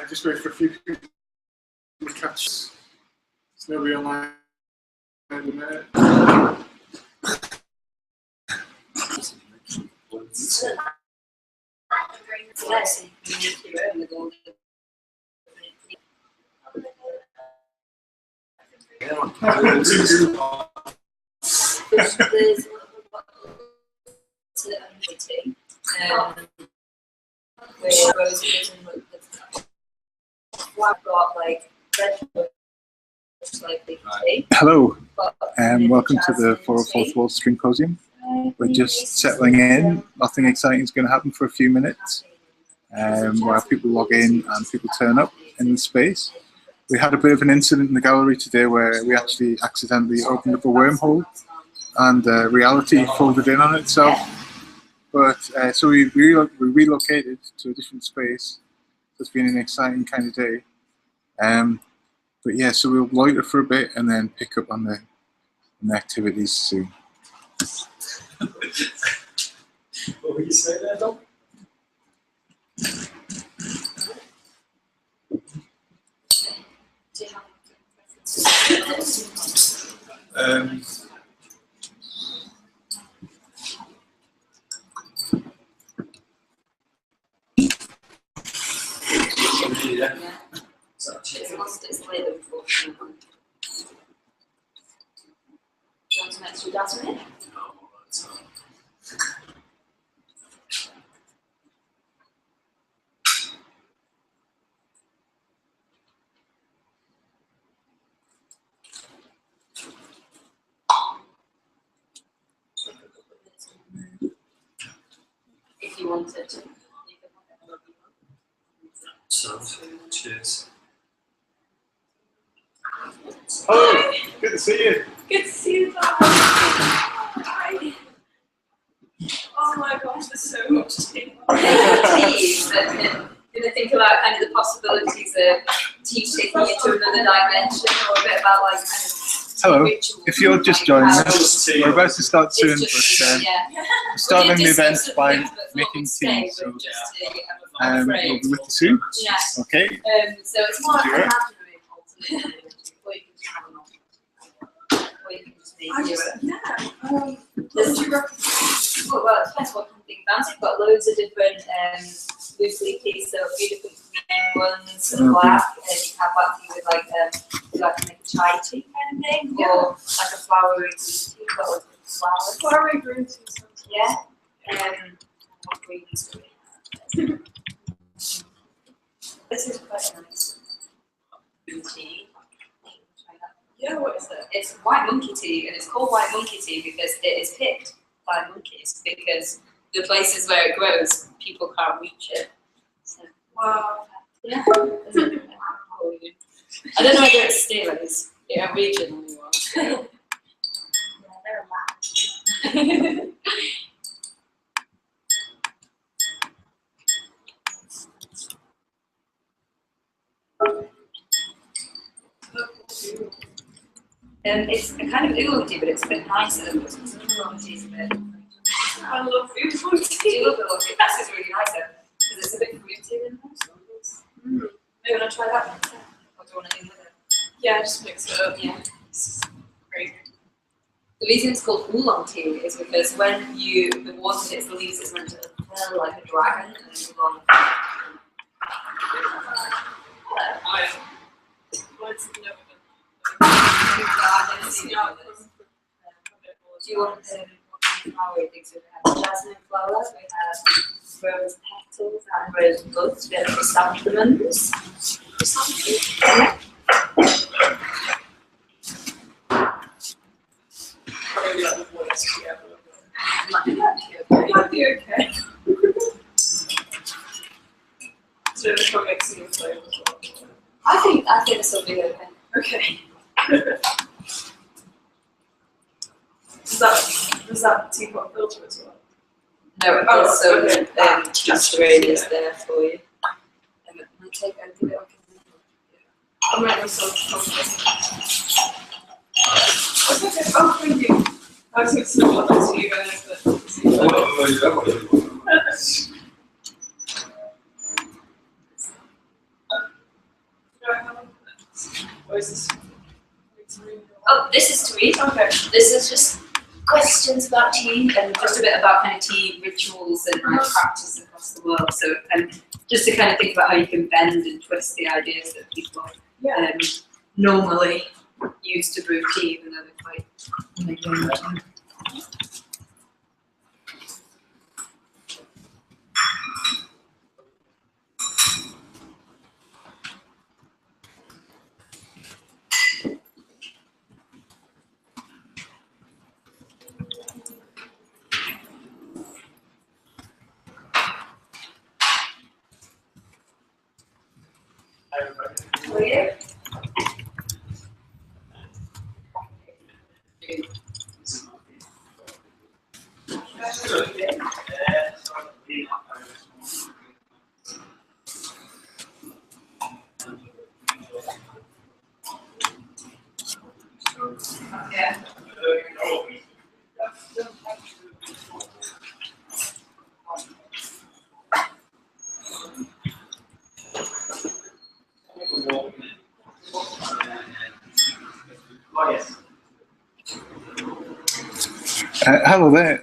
Just wait for a few people to catch. There's nobody online at the minute. Hello, and welcome to the 404th Wall Strimposium. We're just settling in. Nothing exciting is going to happen for a few minutes while people log in and people turn up in the space. We had a bit of an incident in the gallery today where we actually accidentally opened up a wormhole and reality folded in on itself. But so we relocated to a different space. It's been an exciting kind of day. But yeah, so we'll loiter for a bit and then pick up on the activities soon. What were you saying there, Dom? Yeah. It's lost its lid, unfortunately. Do you want some extra jasmine? No, that's not. If you wanted to. So, cheers. Oh, good to see you. Good to see you, Bob. Hi. Oh my gosh, there's so much tea. Gonna think about kind of the possibilities of tea taking you to another dimension, or a bit about like kind of Hello. rituals. If you're just joining us, tea. we're about to start soon, It's just but tea, yeah. we're starting the Just event some by things that thought making would stay tea. So with just tea, I'm we'll afraid. be with you soon. Yeah. Okay. So it's more like an Sure. imaginary alternative, or you can just have a normal, or you can just make it. There's well, it depends what kind of thing you fancy. You've got loads of different loose leafies, so a few different green ones and black, and you can have black tea with like like a chai tea kind of thing, or like a flowery green tea, but with flowers. Flowery green tea. Yeah. What greens do we have? This is quite nice. Green tea. Try that. Yeah, what is it? It's white monkey tea, and it's called white monkey tea because it is picked by monkeys, because the places where it grows, people can't reach it. So, Wow. yeah. I don't know whether it's still is. Yeah, regionally was. Yeah, they're mad. It's a kind of oolong tea, but it's a bit nicer than this. Oolong tea is a bit. I love food. Do you love oolong tea? This is really nicer because it's a bit fruity than most. Maybe want to try that one. Or do you want to do with it? Yeah, just mix it up. Yeah. It's great. The reason it's called oolong tea is because when the water hits the leaves, it's meant to feel like a dragon and then oolong. What's the other Do you want the flowery things? We have jasmine flowers, we have rose petals and rose buds, we have chrysanthemums. Yeah. Probably like the voice together. Might be okay. So it's for mixing the flavors as well. I think this will be okay. Okay. Does that teapot filter as well? No, so just is there for you. I'll take and give it like I'm ready for some. Okay. Oh, thank you. I was going to say what next to you guys, but. Or is this? Oh, this is to read. Okay. This is just questions about tea and just a bit about kind of tea rituals and like practice across the world. So just to kind of think about how you can bend and twist the ideas that people normally use to brew tea, even though they're quite. Hello there.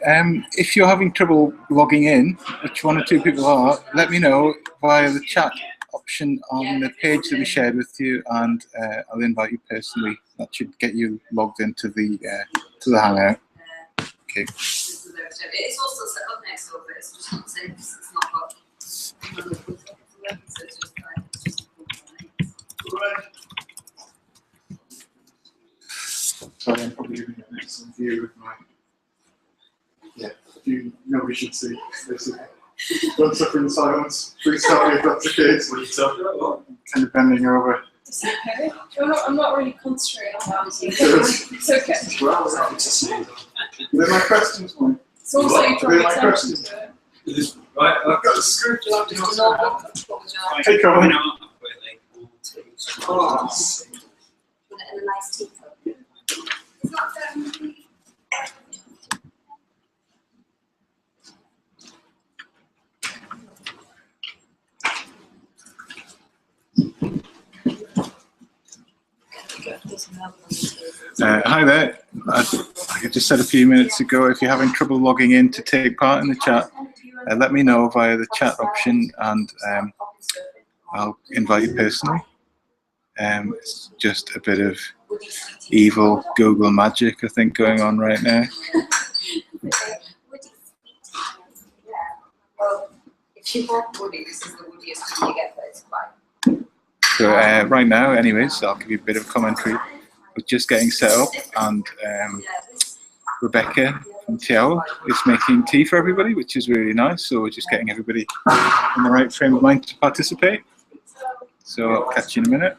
If you're having trouble logging in, which one or two people are, let me know via the chat option on the page that we shared with you, and I'll invite you personally. That should get you logged into the Hangout. Okay. It's also set up next door, but it's just not the same because it's not got. So it's just Sorry, I'm probably giving you an excellent view with my. Yeah, nobody should see. Basically. Don't suffer in silence. Please tell me if that's the case. What are you talking about? Kind of bending over. Is it okay? I'm not really concentrating on that. Good. It's okay. Well, it's happy to see you. They're my questions, Mike. It's also you They're drawing my attention questions. to it. Right, I've got a script. Take on. Oh, and a nice teacup. It's not Hi there. I just said a few minutes ago, if you're having trouble logging in to take part in the chat, let me know via the chat option, and I'll invite you personally. It's just a bit of evil Google magic, I think, going on right now. Well, if you have woody, this is the woodiest tea you get, but it's quite. So right now, anyways, I'll give you a bit of commentary. We're just getting set up, and Rebecca from Tiao is making tea for everybody, which is really nice. So we're just getting everybody in the right frame of mind to participate. So I'll catch you in a minute.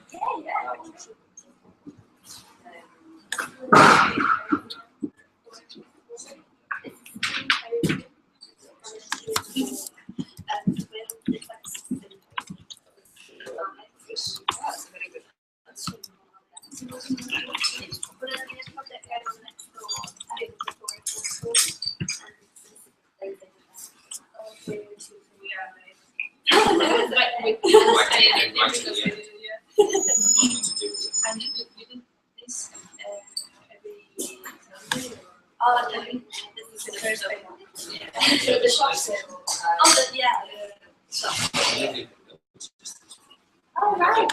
Oh, no, this is the first one. Yeah. The shop's yeah, the shop. Oh, right.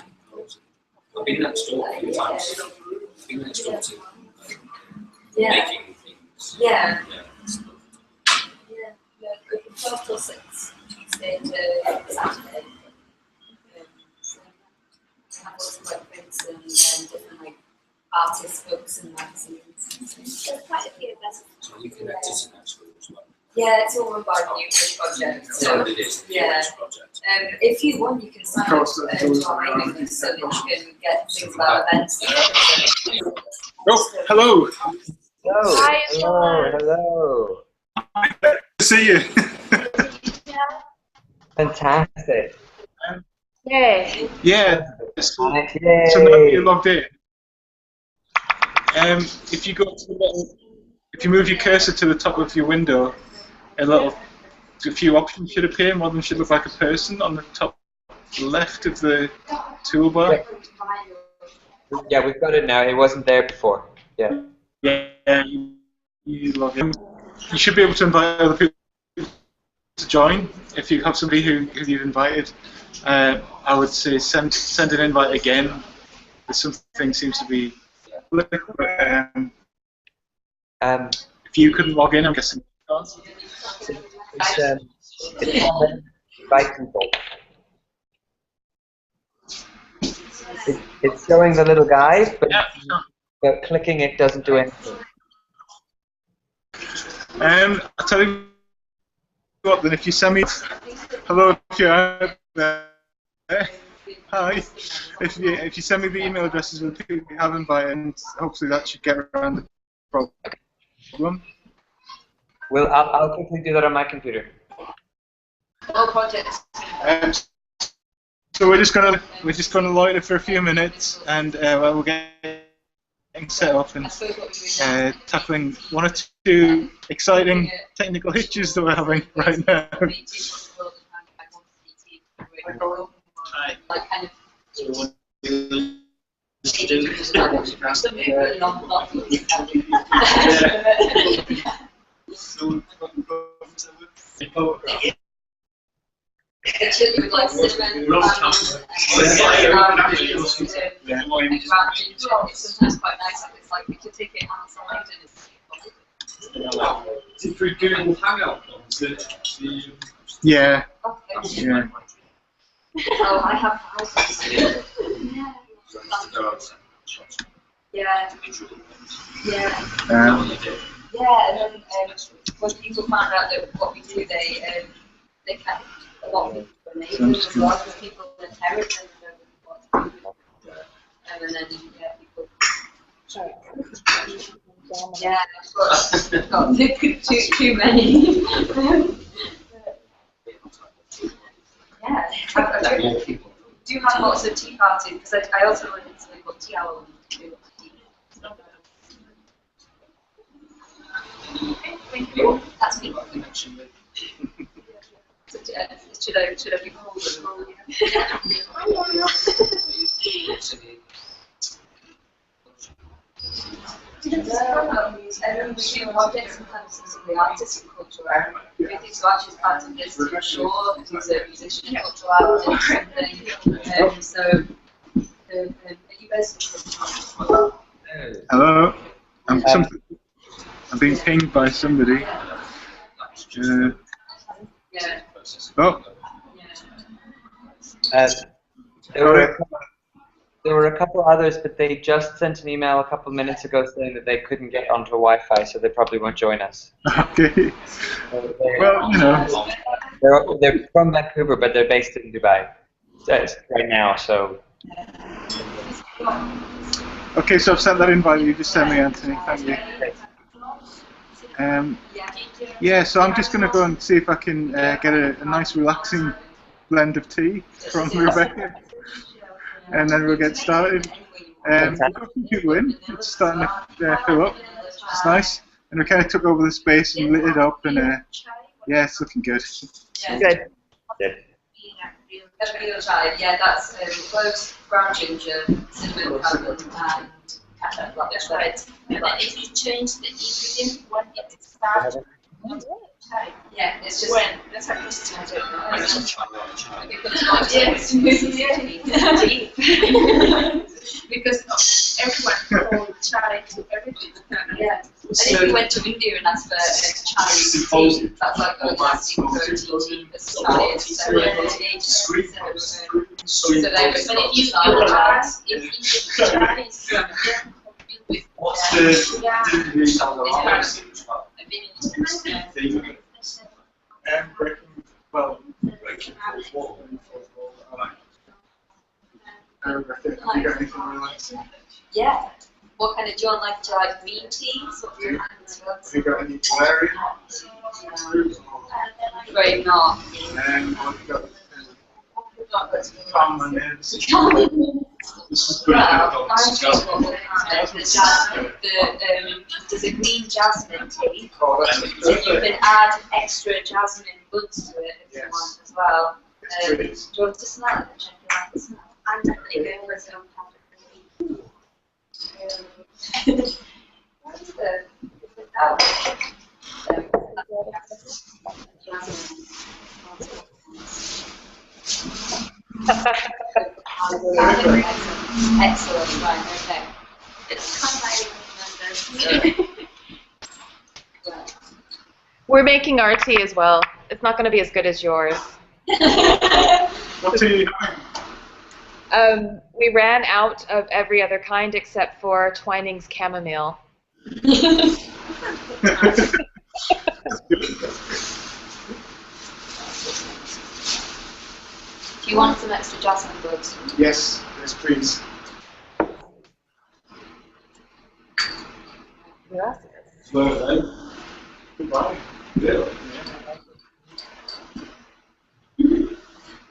I've been next door a few times. I've been next door to making things. Yeah. Open 12 till 6, Tuesday to Saturday. Have lots of like prints and different like artists' books and magazines. There's quite a few of them. So you connected to that school as well? Yeah, it's all run by the Newbridge Project. So, it is the yeah. project. If you want, you can sign up to our mailing list so that you can get things about events. Oh, hello. Hello. Hi, Hello. Good to see you. Fantastic. Yay. Yeah. So Yay. now you're logged in. If you go to the little, if you move your cursor to the top of your window, a few options should appear. One of them should look like a person on the top left of the toolbar. Yeah, we've got it now. It wasn't there before. Yeah. Yeah, you log in. You should be able to invite other people to join. If you have somebody who you've invited, I would say send an invite again. Something seems to be. If you couldn't log in, I'm guessing. It's invite people. It's showing the little guide, but, Yeah. but clicking it doesn't do anything. I'll tell you what, then if you send me, hello, if you're out there, hi, if you send me the email addresses of the people you have invited, hopefully that should get around the problem. Well, I'll quickly do that on my computer. All projects. So we're just gonna loiter for a few minutes, and while we're getting set up and tackling one or two exciting technical hitches that we're having right now. Chili with like cinnamon, it's sometimes quite nice. It's like we could take it outside and Did we Google Hangout? Yeah. okay. Yeah. Oh, I have houses. Yeah. Yeah. Yeah, and then when people found out that what we do, they kind of, a lot of people were neighbours as well, because people inherit them and and then people. Yeah, got too many. Yeah, I do have lots of tea parties because I also went into something called tea hour to do lots of tea. Thank you. That's me. Should I be called? And we do projects sometimes in the artistic culture. Everything so actually part of this sure he's a musician, cultural artist, and so are you guys? Hello. I'm being pinged by somebody. Yeah. Oh. There were a couple others, but they just sent an email a couple minutes ago saying that they couldn't get onto Wi-Fi, so they probably won't join us. Okay. So Well, you know. They're from Vancouver, but they're based in Dubai right now. So. Okay, so I've sent that invite. You just sent me, Anthony. Thank you. Yeah, so I'm just going to go and see if I can get a nice relaxing blend of tea from Rebecca, and then we'll get started. We've got a few people in. It's starting to fill up. It's nice. And we kind of took over the space and lit it up, and yeah, it's looking good. Good. Good. Yeah, that's cloves, brown ginger, cinnamon, cardamom, and ketchup. That's right. And then if you change the ingredient when it starts, yeah, it's just when. That's how Christians do it. Because everyone called chai to everything. Yeah. And if you went to India and asked for Chinese tea, that's like a classic tea that's Chinese. So they would. But if you ask, if you Chinese, What's the new sound of ours? Breaking fourth wall. Yeah. What kind of, do you like green teas? Have you got any valerian? Right, no. And what have you got? Well, I think what we'll have is the jasmine, there's a green jasmine tea, so you can add extra jasmine buds to it if you want as well. Do you want to smell it? Check it out. I'm definitely going with some powder. What is the? Oh. Excellent. Right. Okay. It's kind of like We're making our tea as well. It's not going to be as good as yours. What tea are you having? We ran out of every other kind except for Twining's chamomile. Do you want some extra jasmine buds? Yes, yes, please. Gracias. Goodbye.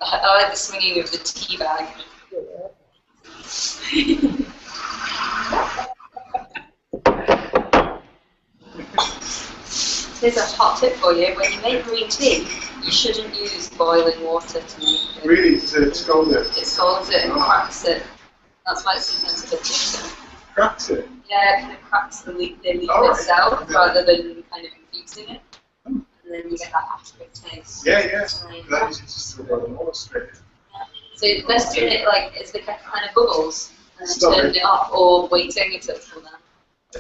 I like the swinging of the tea bag. Here's a hot tip for you. When you make green tea, you shouldn't use boiling water to make it. Really? It scalds it? It scalds it and cracks it. That's why it's sometimes a bit different. Cracks it? Yeah, it kind of cracks the leaf Oh, itself right. rather than kind of infusing it. And then you get that aftertaste. Yeah, yeah. That is just throw the water straight in. So the best doing it like is the kind of bubbles and then Stop turning it. it off or waiting until it's cool down.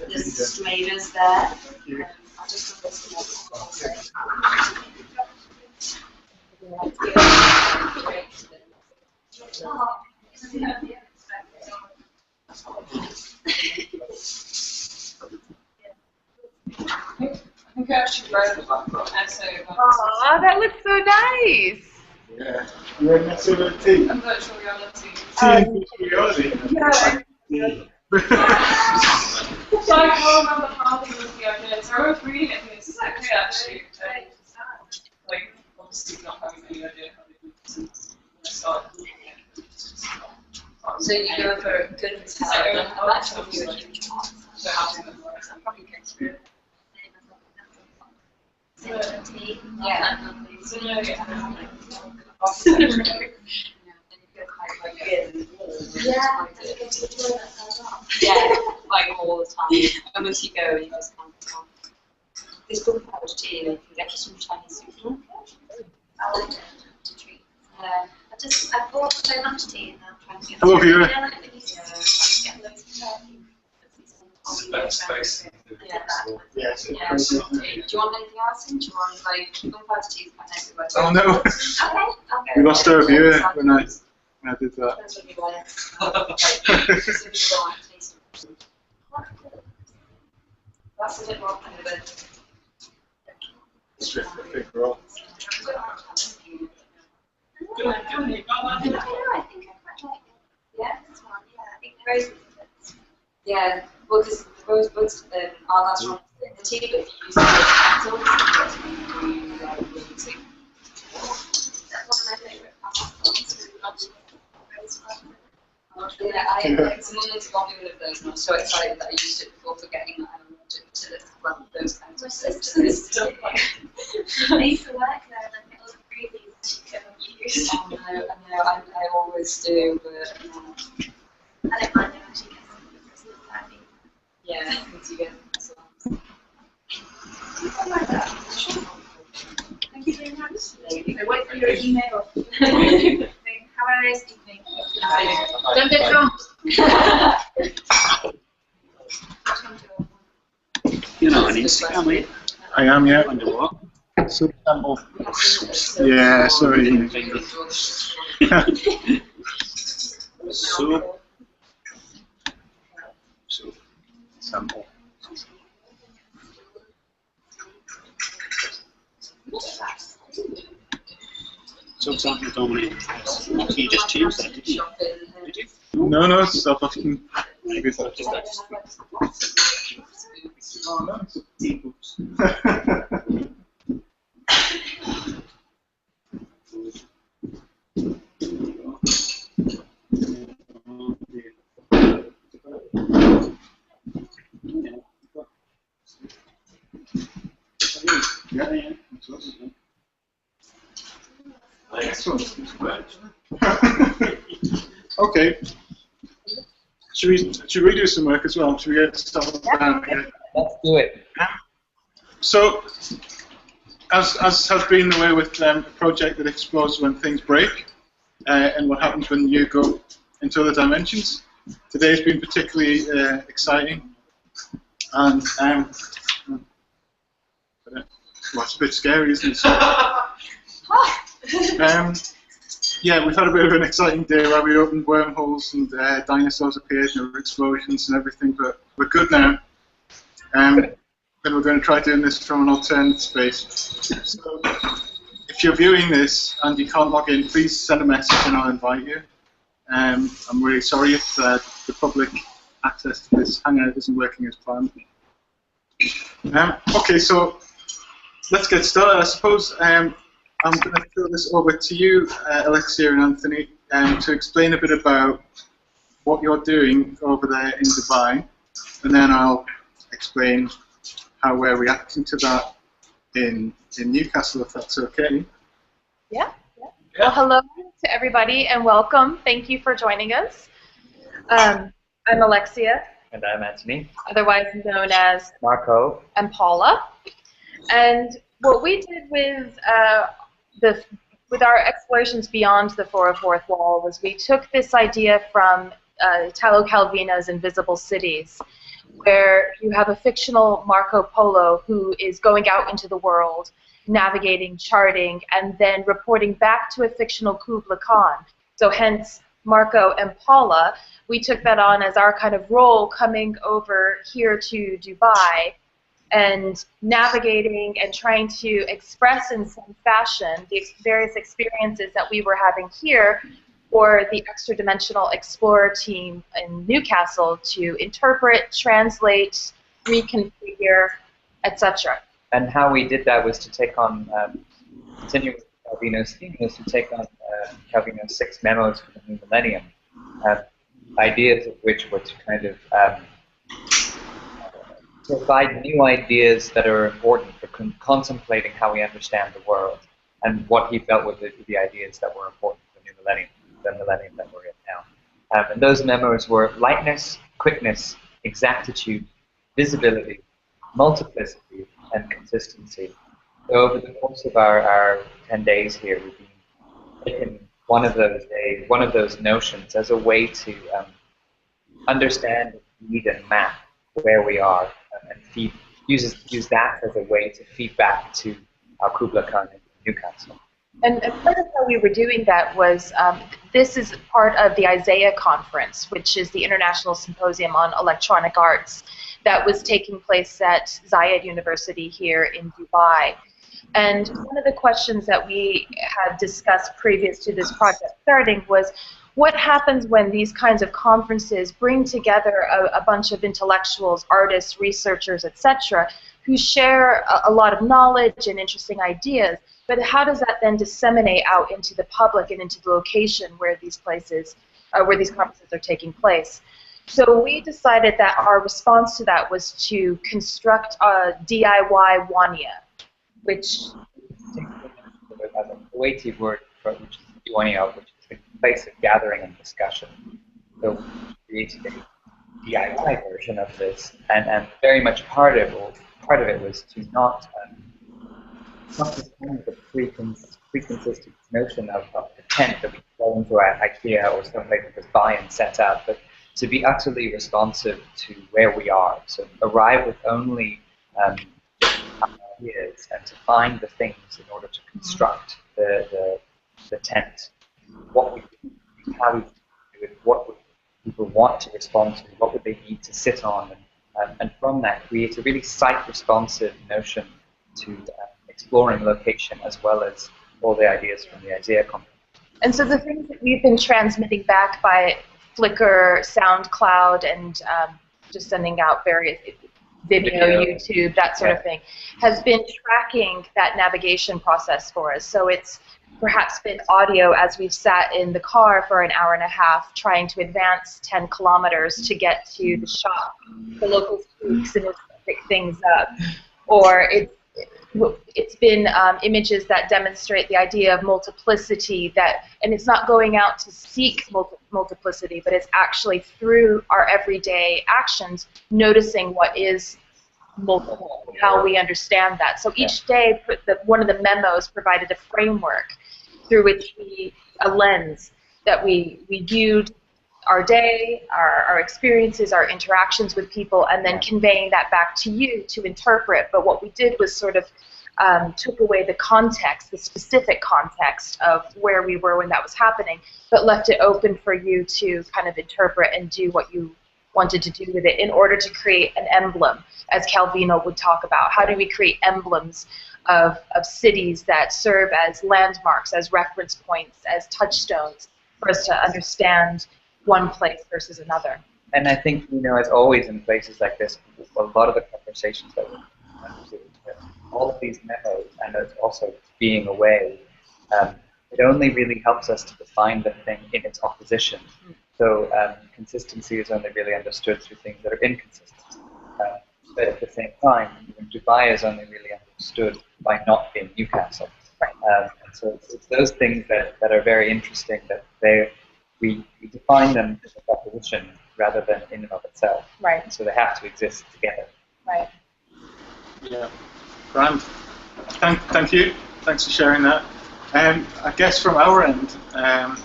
there's strainers there. Thank you. I'll just put this in. I think I actually wrote an essay about Aw, that looks so nice. Yeah. You're in that sort of tea? and virtual reality. Tea and virtual reality. So I can't remember how they was the idea. So I was reading it and it's okay actually. Like, obviously not having any idea how they do this and start doing it. So you go for good and So salad. I That's what you would use. So having them work, I'm probably going to Yeah. So no, yeah. Yeah, like all the time. Unless you go, you just can't tell. This good pouch tea, you can get some Chinese soup. I like it. I bought so much tea and now I'm trying to get Hello, Vera. Yeah. It's a better space. Yes. Yeah. Do you want anything else? Do you want like gunpowder tea? Is quite nice. Oh no. Okay. Okay. We lost our viewer when I did that. Depends what you like. That's a bit more kind of a. Straight for a big roll. I think I quite like it. Yeah, this one. Yeah, I think the rose. Yeah, well, because the rose buds are last one. The tea, but if you use it as petals, that's really tea. That's one of my favourite Yeah, someone got me one of those, and I was so excited that I used it before forgetting that I loved it to those kinds of systems. I used to work there and I was really use. I always do, but I don't mind it actually because it's not funny. yeah, once you get as well. Thank you very much. So wait for your email. Have a nice evening. Don't get drunk. You're not on Instagram, are you? I am, yeah. Under what? Sub sample. Yeah, sorry. Sub. Sample. Subsample dominant. So you just changed that, didn't you? Did you? No, no, stop asking. Maybe it's not just that. Oh, nice. Yeah. Excellent. Okay. should we do some work as well? Should we get started? Let's do it. So, as has been the way with a project that explores when things break and what happens when you go into other dimensions, today's been particularly exciting. And well, it's a bit scary, isn't it? Yeah, we've had a bit of an exciting day where we opened wormholes and dinosaurs appeared and there were explosions and everything, but we're good now. And we're going to try doing this from an alternate space. So, if you're viewing this and you can't log in, please send a message and I'll invite you. I'm really sorry if the public access to this Hangout isn't working as planned. Okay, so let's get started. I suppose I'm going to throw this over to you, Alexia and Anthony, to explain a bit about what you're doing over there in Dubai, and then I'll explain how we're reacting to that in Newcastle, if that's okay. Yeah. Well, hello to everybody and welcome. Thank you for joining us. I'm Alexia. And I'm Anthony. Otherwise known as Marco. And Paula. And what we did with our explorations beyond the 404th wall was we took this idea from Italo Calvino's Invisible Cities, where you have a fictional Marco Polo who is going out into the world, navigating, charting, and then reporting back to a fictional Kubla Khan. So hence Marco and Paula, we took that on as our kind of role coming over here to Dubai and navigating and trying to express in some fashion the various experiences that we were having here for the extra-dimensional explorer team in Newcastle to interpret, translate, reconfigure, etc. And how we did that was to take on, continuing with Calvino's theme, was to take on Calvino's 6 memos for the new millennium, ideas of which were to kind of provide new ideas that are important for contemplating how we understand the world, and what he felt were the ideas that were important for the new millennium, the millennium that we're in now. And those memos were lightness, quickness, exactitude, visibility, multiplicity, and consistency. So over the course of our 10 days here, we've been taking one of those notions as a way to understand, read, and map where we are, and use that as a way to feed back to our Kubla Khan in Newcastle. And part of how we were doing that was, this is part of the Isaiah Conference, which is the International Symposium on Electronic Arts that was taking place at Zayed University here in Dubai. And one of the questions that we had discussed previous to this project starting was, what happens when these kinds of conferences bring together a bunch of intellectuals, artists, researchers, etc., who share a lot of knowledge and interesting ideas, but how does that then disseminate out into the public and into the location where these places, where these conferences are taking place? So we decided that our response to that was to construct a DIY Wania, which as a Kuwaiti word for which is Wania, which is a place of gathering and discussion. So we created a DIY version of this, and very much part of it was to not just kind of the pre-consistent notion of the tent that we go into IKEA or someplace to just buy and set up, but to be utterly responsive to where we are. So arrive with only ideas and to find the things in order to construct the tent. What we do, how we do it, what would people want to respond to, what would they need to sit on, and from that create a really site-responsive notion to exploring location as well as all the ideas from the Isaiah Conference. And so the things that we've been transmitting back by Flickr, SoundCloud, and just sending out various video, YouTube, that sort of thing, has been tracking that navigation process for us. So it's perhaps been audio as we've sat in the car for an hour and a half trying to advance 10 kilometers to get to the shop, the local speaks and pick things up. Or it's been images that demonstrate the idea of multiplicity, and it's not going out to seek multiplicity, multiplicity, but it's actually through our everyday actions noticing what is multiple, how we understand that. So each day, one of the memos provided a framework through which a lens that we viewed our day, our experiences, our interactions with people, and then conveying that back to you to interpret. But what we did was sort of took away the context, the specific context of where we were when that was happening, but left it open for you to kind of interpret and do what you wanted to do with it in order to create an emblem, as Calvino would talk about. How do we create emblems of cities that serve as landmarks, as reference points, as touchstones for us to understand one place versus another? And I think, as always in places like this, a lot of the conversations that we're all of these memos, and it's also being away, it only really helps us to define the thing in its opposition. So consistency is only really understood through things that are inconsistent. But at the same time, Dubai is only really understood by not being Newcastle. And so it's those things that are very interesting, that we define them as a opposition rather than in and of itself. Right. So they have to exist together. Right. Yeah. Grand. Thank you. Thanks for sharing that. I guess from our end, I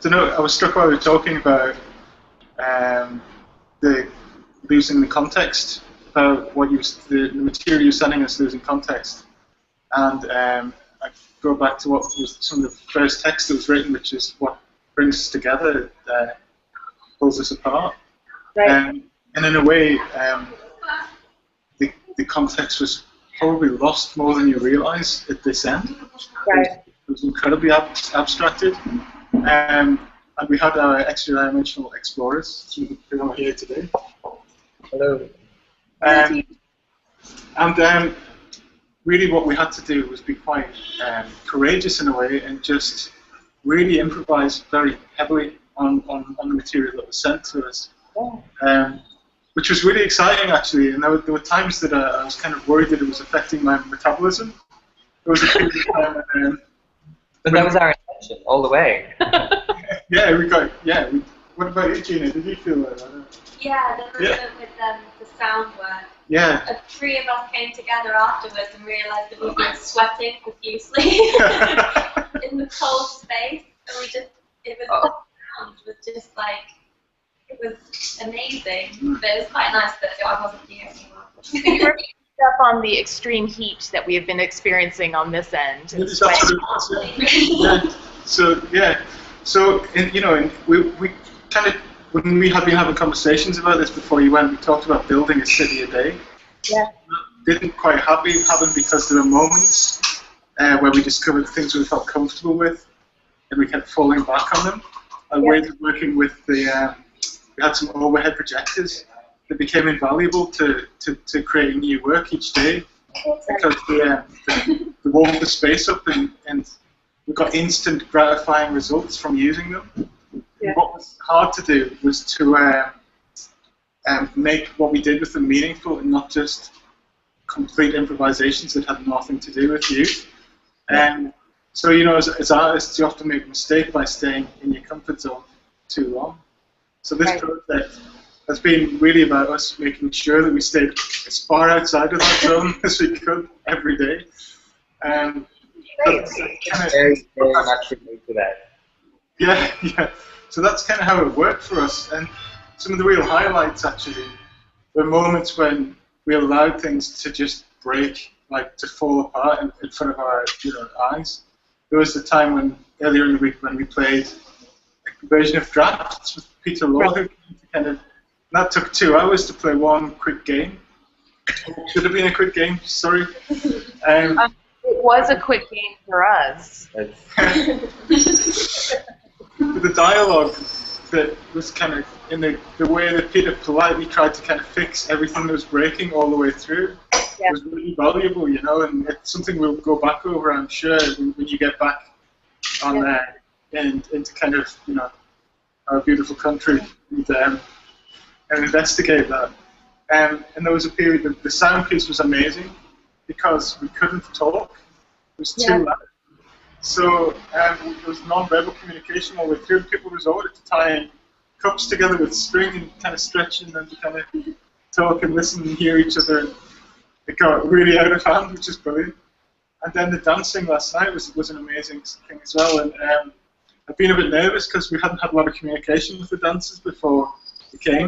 don't know, I was struck while we were talking about losing the context, about what the material you're sending us losing context. And I go back to what was some of the first text that was written, which is what brings us together, pulls us apart. Right. And in a way, the context was probably lost more than you realise at this end. Right. It was incredibly abstracted. And we had our extra-dimensional explorers who are here today. Hello. And really what we had to do was be quite courageous in a way and just really improvise very heavily on the material that was sent to us. Which was really exciting, actually, and there were times that I was kind of worried that it was affecting my metabolism. There was a period of time but that was our intention, all the way. What about you, Gina? Did you feel that? Yeah, the moment with the sound work. Yeah. Three of us came together afterwards and realised that we were sweating profusely in the cold space, and the sound was just like, it was amazing, but it was quite nice that I wasn't here anymore. You were up on the extreme heat that we have been experiencing on this end. We kind of, when we had been having conversations about this before you went, we talked about building a city a day. Yeah. Didn't quite happen because there were moments where we discovered things we felt comfortable with, and we kept falling back on them. Ways of working with we had some overhead projectors that became invaluable to creating new work each day, because they warmed the space up and we got instant gratifying results from using them. Yeah. What was hard to do was to make what we did with them meaningful and not just complete improvisations that had nothing to do with you. So, as artists, you often make a mistake by staying in your comfort zone too long. So this project has been really about us making sure that we stayed as far outside of that zone as we could every day. Very much related to that. Yeah. So that's kind of how it worked for us. And some of the real highlights, actually, were moments when we allowed things to just break, like to fall apart in front of our eyes. There was a time earlier in the week when we played a version of Drafts with Peter Law, who that took 2 hours to play one quick game. It should have been a quick game, sorry. It was a quick game for us. The dialogue that was kind of in the way that Peter politely tried to kind of fix everything that was breaking all the way through was really valuable, and it's something we'll go back over, I'm sure, when you get back on there and into kind of, our beautiful country and investigate that. And there was a period that the sound piece was amazing because we couldn't talk. It was too loud. So there was non-verbal communication all the way through. People resorted to tying cups together with string and kind of stretching them to kind of talk and listen and hear each other. And it got really out of hand, which is brilliant. And then the dancing last night was an amazing thing as well. And I've been a bit nervous because we hadn't had a lot of communication with the dancers before we came.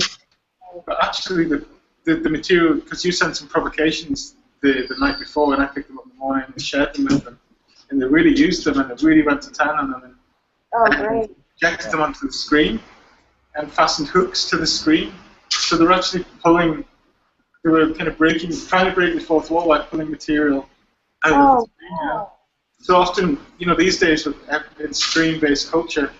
But actually, the material, because you sent some provocations the night before, and I picked them up in the morning and shared them with them, and they really used them, and they really went to town on them, and projected them onto the screen, and fastened hooks to the screen. So they're actually pulling, they were kind of trying to break the fourth wall by pulling material out of the screen. You know? So often, you know, these days in screen-based culture,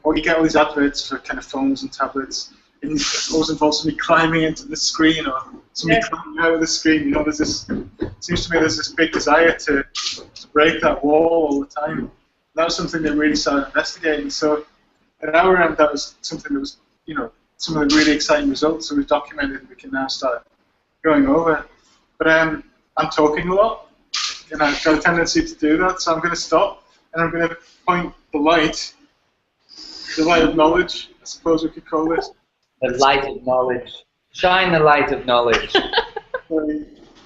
or you get all these adverts for kind of phones and tablets, and it always involves somebody climbing into the screen or somebody climbing out of the screen. You know, there's this. It seems to me there's this big desire to break that wall all the time. And that was something they really started investigating. So at our end, that was something that was, you know, some of the really exciting results that we've documented. And we can now start going over. But I'm talking a lot, and I've got a tendency to do that. So I'm going to stop, and I'm going to point the light of knowledge, I suppose we could call this. The light of knowledge. Shine the light of knowledge.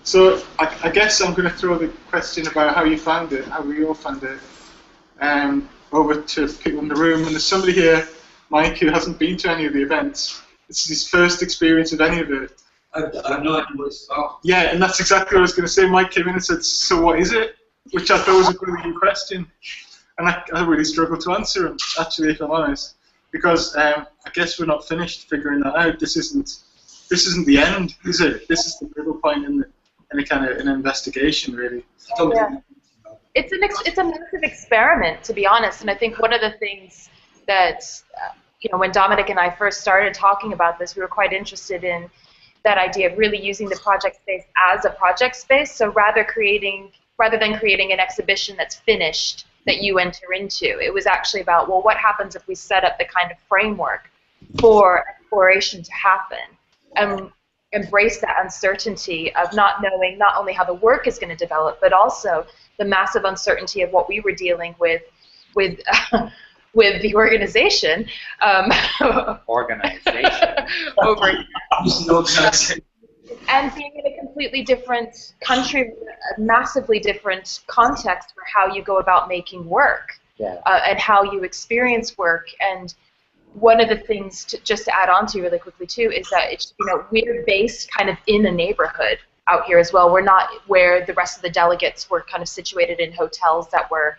So I guess I'm going to throw the question about how you found it, how we all found it, over to people in the room. And there's somebody here, Mike, who hasn't been to any of the events. This is his first experience of any of it. I have no idea what it's about. Yeah, and that's exactly what I was going to say. Mike came in and said, "So what is it?" Which I thought was a really good question. And I really struggled to answer him, actually, if I'm honest. Because I guess we're not finished figuring that out. This isn't the end, is it? This is the middle point in a kind of an investigation, really. Yeah. It's a massive experiment, to be honest. And I think one of the things that you know, when Dominic and I first started talking about this, we were quite interested in that idea of really using the project space as a project space. So rather than creating an exhibition that's finished that you enter into, it was actually about, well, what happens if we set up the kind of framework for exploration to happen and embrace that uncertainty of not knowing not only how the work is going to develop, but also the massive uncertainty of what we were dealing with the organization. And being in a completely different country, a massively different context for how you go about making work, and how you experience work. And one of the things, just to add on to really quickly too, is that it's, you know, we're based kind of in a neighborhood out here as well. We're not where the rest of the delegates were kind of situated in hotels that were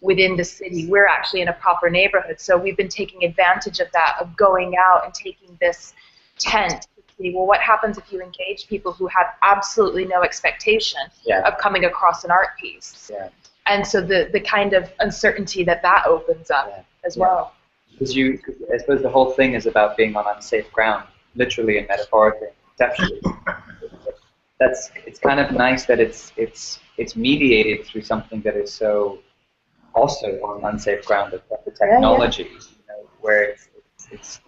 within the city. We're actually in a proper neighborhood. So we've been taking advantage of that, of going out and taking this tent. Well, what happens if you engage people who have absolutely no expectation of coming across an art piece? And so the kind of uncertainty that opens up as well. Because I suppose the whole thing is about being on unsafe ground, literally and metaphorically, conceptually. It's kind of nice that it's mediated through something that is so also on unsafe ground, the technology, you know, where it's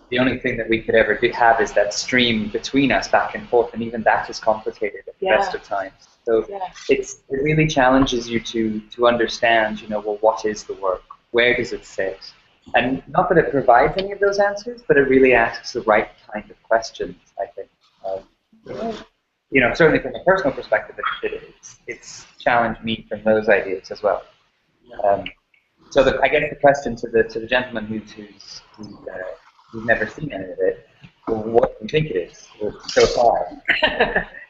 the only thing that we could ever have is that stream between us back and forth, and even that is complicated at the best of times. So it really challenges you to understand, you know, well, what is the work? Where does it sit? And not that it provides any of those answers, but it really asks the right kind of questions, I think. You know, certainly from a personal perspective, it's challenged me from those ideas as well. So I guess the question to the gentleman who's never seen any of it, well, what do you think it is so far?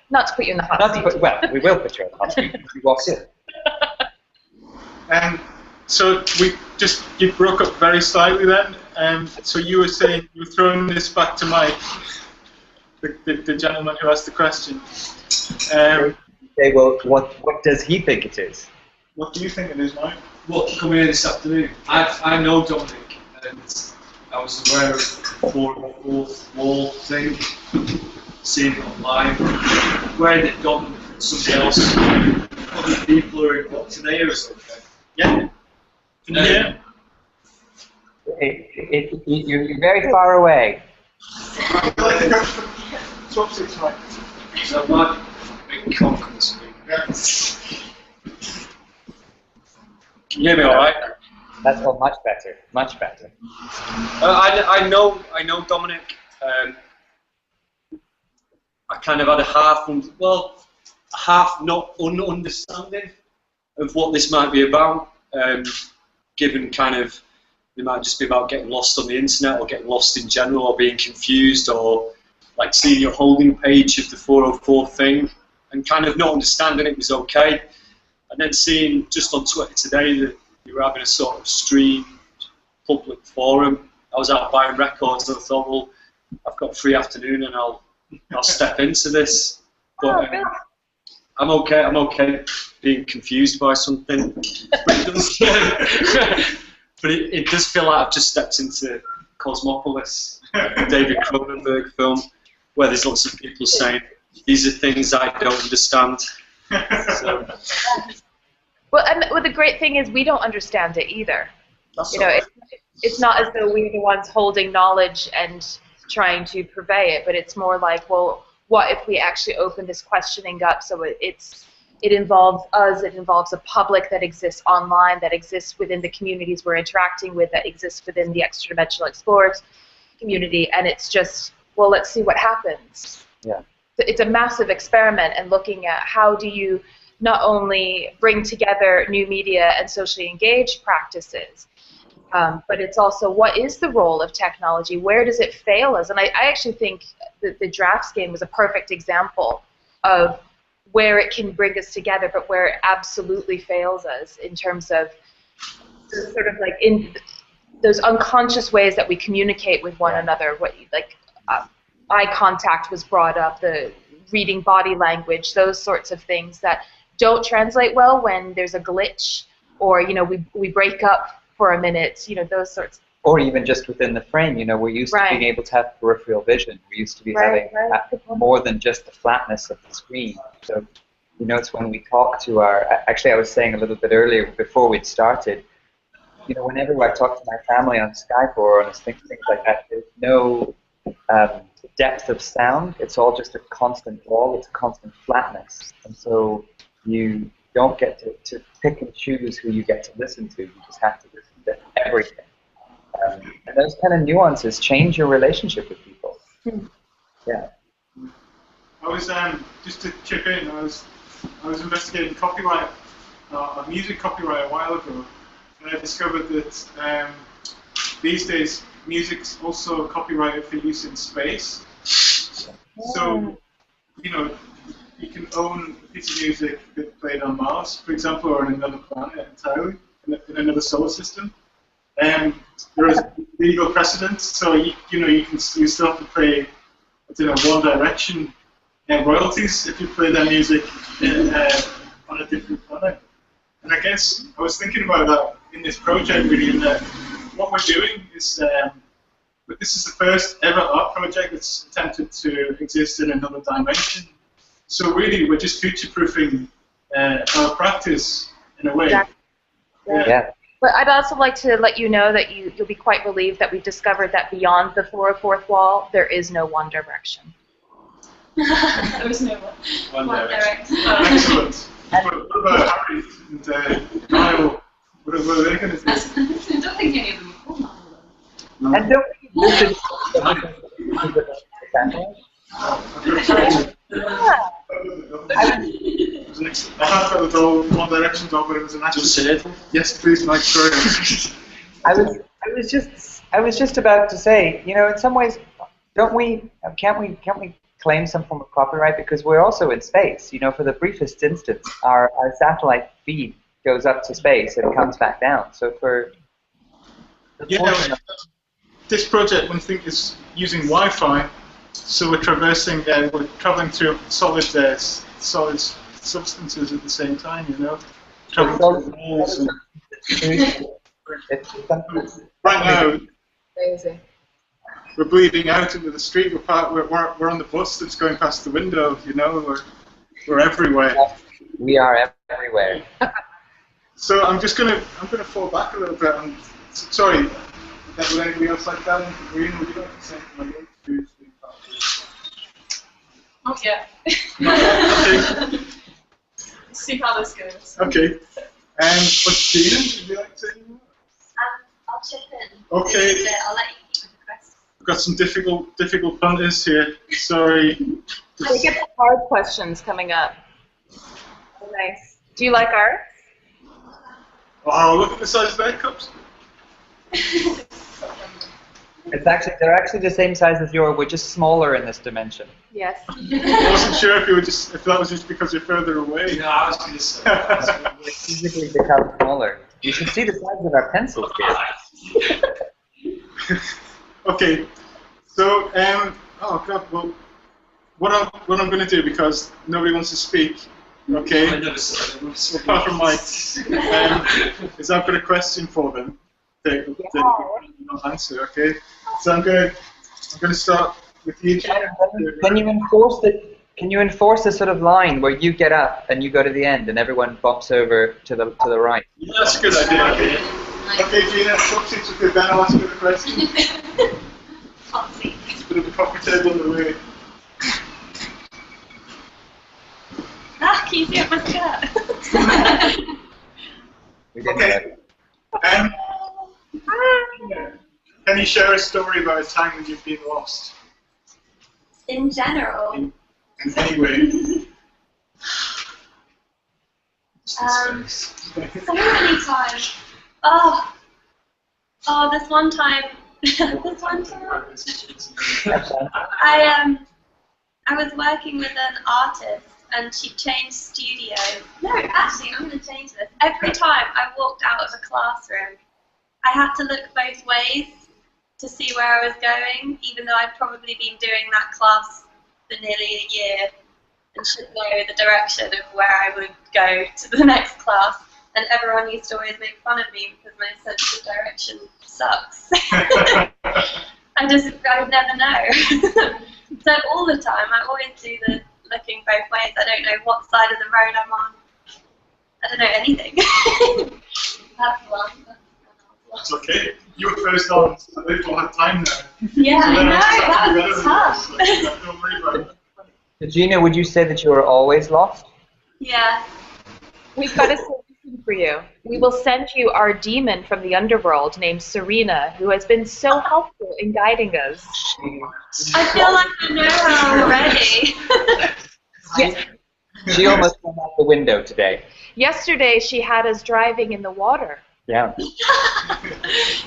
Not to put you in the hot seat. Well, we will put you in the hot seat if you walk in. So you broke up very slightly then. So you were saying, you were throwing this back to Mike, the gentleman who asked the question. Okay, well, what does he think it is? What do you think it is, Mike? Well, coming here this afternoon, I know Dominic, and I was aware of the fourth wall thing, seeing it online, aware that Dominic and somebody else, other people are involved today or something. Yeah. Can you hear? You're very far away. Swap seats, Mike. So Mike, big conference. Can you hear me all right? That's all much better, much better. I know Dominic. I kind of had a half not understanding of what this might be about, given kind of it might just be about getting lost on the internet or getting lost in general or being confused or like seeing your holding page of the 404 thing and kind of not understanding it was okay. And then seeing just on Twitter today that you were having a sort of streamed public forum. I was out buying records and I thought, well, I've got a free afternoon and I'll step into this. But I'm okay being confused by something. But it does feel like I've just stepped into Cosmopolis, a David Cronenberg film, where there's lots of people saying, these are things I don't understand. So. Well, the great thing is we don't understand it either. That's It's not as though we're the ones holding knowledge and trying to purvey it, but it's more like, well, what if we actually open this questioning up so it involves us, it involves a public that exists online, that exists within the communities we're interacting with, that exists within the extra-dimensional explorers community, and it's just, well, let's see what happens. Yeah. It's a massive experiment, and looking at how do you not only bring together new media and socially engaged practices, but it's also what is the role of technology? Where does it fail us? And I actually think that the drafts game was a perfect example of where it can bring us together, but where it absolutely fails us in terms of sort of like in those unconscious ways that we communicate with one another. Eye contact was brought up, the reading body language, those sorts of things that don't translate well when there's a glitch or we break up for a minute, those sorts. Or even just within the frame, we're used to being able to have peripheral vision. We're used to be having more than just the flatness of the screen. So, it's when we talk to actually I was saying a little bit earlier before we'd started, whenever I talk to my family on Skype or on things like that, there's no depth of sound. It's all just a constant wall. It's a constant flatness. And so you don't get to pick and choose who you get to listen to. You just have to listen to everything. And those kind of nuances change your relationship with people. Yeah. I was just to chip in. I was investigating copyright, music copyright a while ago, and I discovered that these days music's also copyrighted for use in space. So you can own a piece of music that's played on Mars, for example, or on another planet entirely, in another solar system. There is legal precedent, so you still have to pay, One Direction royalties if you play their music on a different planet. And I guess I was thinking about that in this project, really, in that what we're doing is, but this is the first ever art project that's attempted to exist in another dimension. So really, we're just future-proofing our practice in a way. Yeah. But I'd also like to let you know that you'll be quite relieved that we've discovered that beyond the 404th wall, there is no One Direction. There is no One Direction. Excellent. What about Harry and Niall? What are they going to do? I don't think any of them are called Niall. No. And don't listen I have got the door, One Direction door, but it was an actual. Just say it. Yes, please, Mike. Sorry. I was just about to say, in some ways, can't we claim some form of copyright because we're also in space? For the briefest instance, our satellite feed goes up to space and comes back down. So this project, one thing, is using Wi-Fi. So we're traversing, we're traveling through solid substances at the same time, Traveling through walls. Right now, Crazy. we're bleeding out into the street. We're on the bus that's going past the window, We're everywhere. We are everywhere. So I'm gonna fall back a little bit. Sorry, would anybody else like that? Green, would you like to say something? Oh yeah. Okay. See how this goes. Okay. But Gina, would you like to say more? I'll chip in. Okay. I'll let you keep the question. We've got some difficult punters here. Sorry. We get the hard questions coming up. Oh, nice. Do you like art? Oh, look at the size of their cups. They're actually the same size as yours. We're just smaller in this dimension. Yes. I wasn't sure if that was just because you're further away. No, I was going to say. We physically become smaller. You should see the size of our pencils here. Okay, so oh god, well, what I'm going to do, because nobody wants to speak, okay, I never said it. apart from Mike, is I've got a question for them. They not answer, okay? So I'm going to start with you. Can you enforce a sort of line where you get up and you go to the end and everyone bumps over to the right? Yeah, that's a good idea. Okay, Gina, talk to you, then I'll ask you the question. It's a bit of a coffee table in the way. Can you see up my skirt? Okay. Can you share a story about a time when you've been lost? In general. In any way. So many times. This one time. I was working with an artist and she changed studio. No, actually, I'm going to change this. Every time I walked out of a classroom, I had to look both ways to see where I was going, even though I'd probably been doing that class for nearly a year and should know the direction of where I would go to the next class. And everyone used to always make fun of me because my sense of direction sucks. I'd never know. So all the time, I always do the looking both ways. I don't know what side of the road I'm on. I don't know anything. That's one. That's okay. You were first on, so they've all had time now. Yeah, So I know. That was tough. So don't worry about it. So Gina, would you say that you were always lost? Yeah. We've got a solution for you. We will send you our demon from the underworld named Serena, who has been so helpful in guiding us. I feel like I know her already. Yes. She almost went out the window today. Yesterday, she had us driving in the water. Yeah.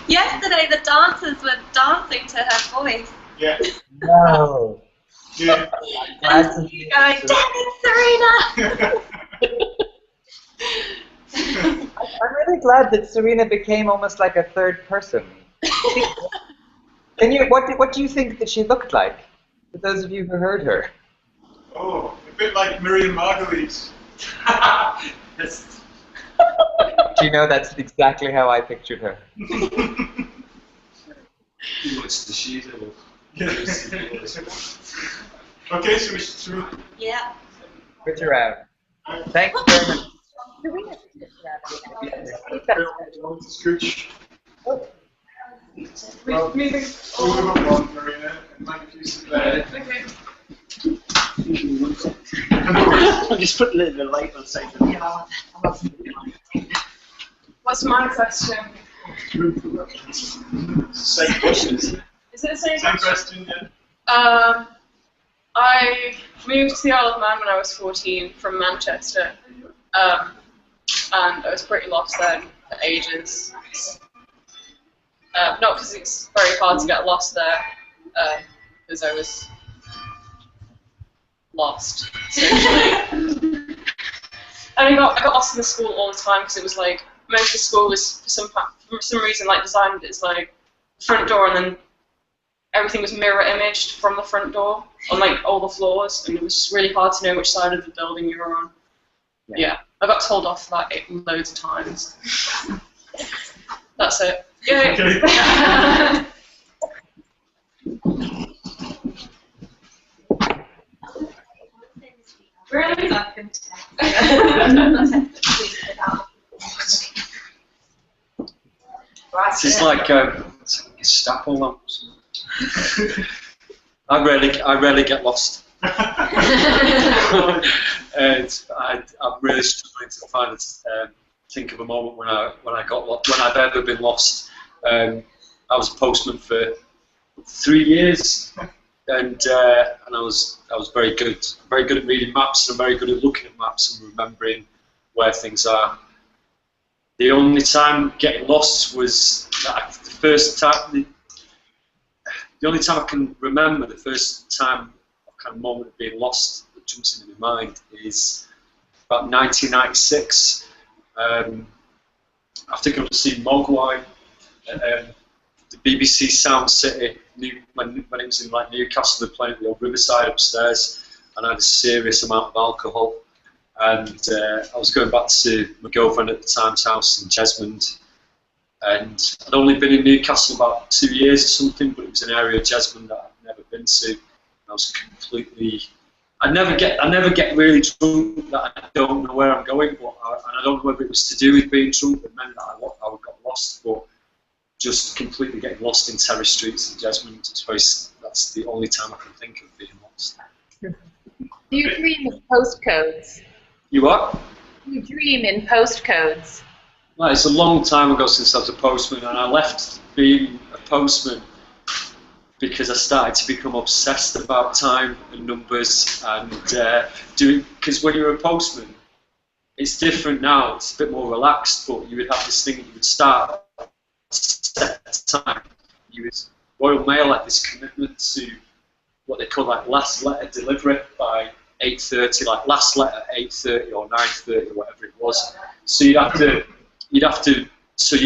Yesterday, the dancers were dancing to her voice. Yeah. No. Yeah. And you going, damn it, Serena! I'm really glad that Serena became almost like a third person. What do you think that she looked like? For those of you who heard her. Oh, a bit like Miriam Margulies. Do you know that's exactly how I pictured her? What's the sheet of Okay, so we should. Yeah. Put her out. Thank you very much. Scooch. Moving. We'll move on, Marina, and mind if you sit there. Okay. I'll just put a little light on the side of the What's my question? Same question. Is it the same Same question? question, yeah. I moved to the Isle of Man when I was 14 from Manchester, and I was pretty lost then for ages. Not because it's very hard to get lost there, because I was lost, essentially. And I got lost in the school all the time because it was like most of the school was for some reason like designed as like front door and then everything was mirror imaged from the front door on like all the floors, and it was really hard to know which side of the building you were on. Yeah, I got told off for that loads of times. That's it. Yay. Okay. Really? It's like Gestapo lamps. I rarely get lost. I'm really struggling to find think of a moment when I've ever been lost. I was a postman for 3 years, and I was very good at reading maps, and I'm very good at looking at maps and remembering where things are. The only time getting lost was the first time. The only time I can remember, the first time, kind of moment of being lost that jumps into my mind is about 1996. I think I was seeing Mogwai, the BBC Sound City, when it was in like Newcastle, they played at the old Riverside upstairs, and I had a serious amount of alcohol. And I was going back to my girlfriend at the time's house in Jesmond, and I'd only been in Newcastle about 2 years or something, but it was an area of Jesmond that I'd never been to. And I was completely. I never get really drunk that I don't know where I'm going, and I don't know whether it was to do with being drunk that meant that I got lost, but just completely getting lost in terrace streets in Jesmond. That's the only time I can think of being lost. Do you dream of postcodes? You what? You dream in postcodes. Well, it's a long time ago since I was a postman, and I left being a postman because I started to become obsessed about time and numbers and because when you're a postman, it's different now, it's a bit more relaxed, but you would have this thing that you would start at set time. Royal Mail had this commitment to what they call like last letter delivery by 8:30, like last letter 8:30 or 9:30 or whatever it was. So you'd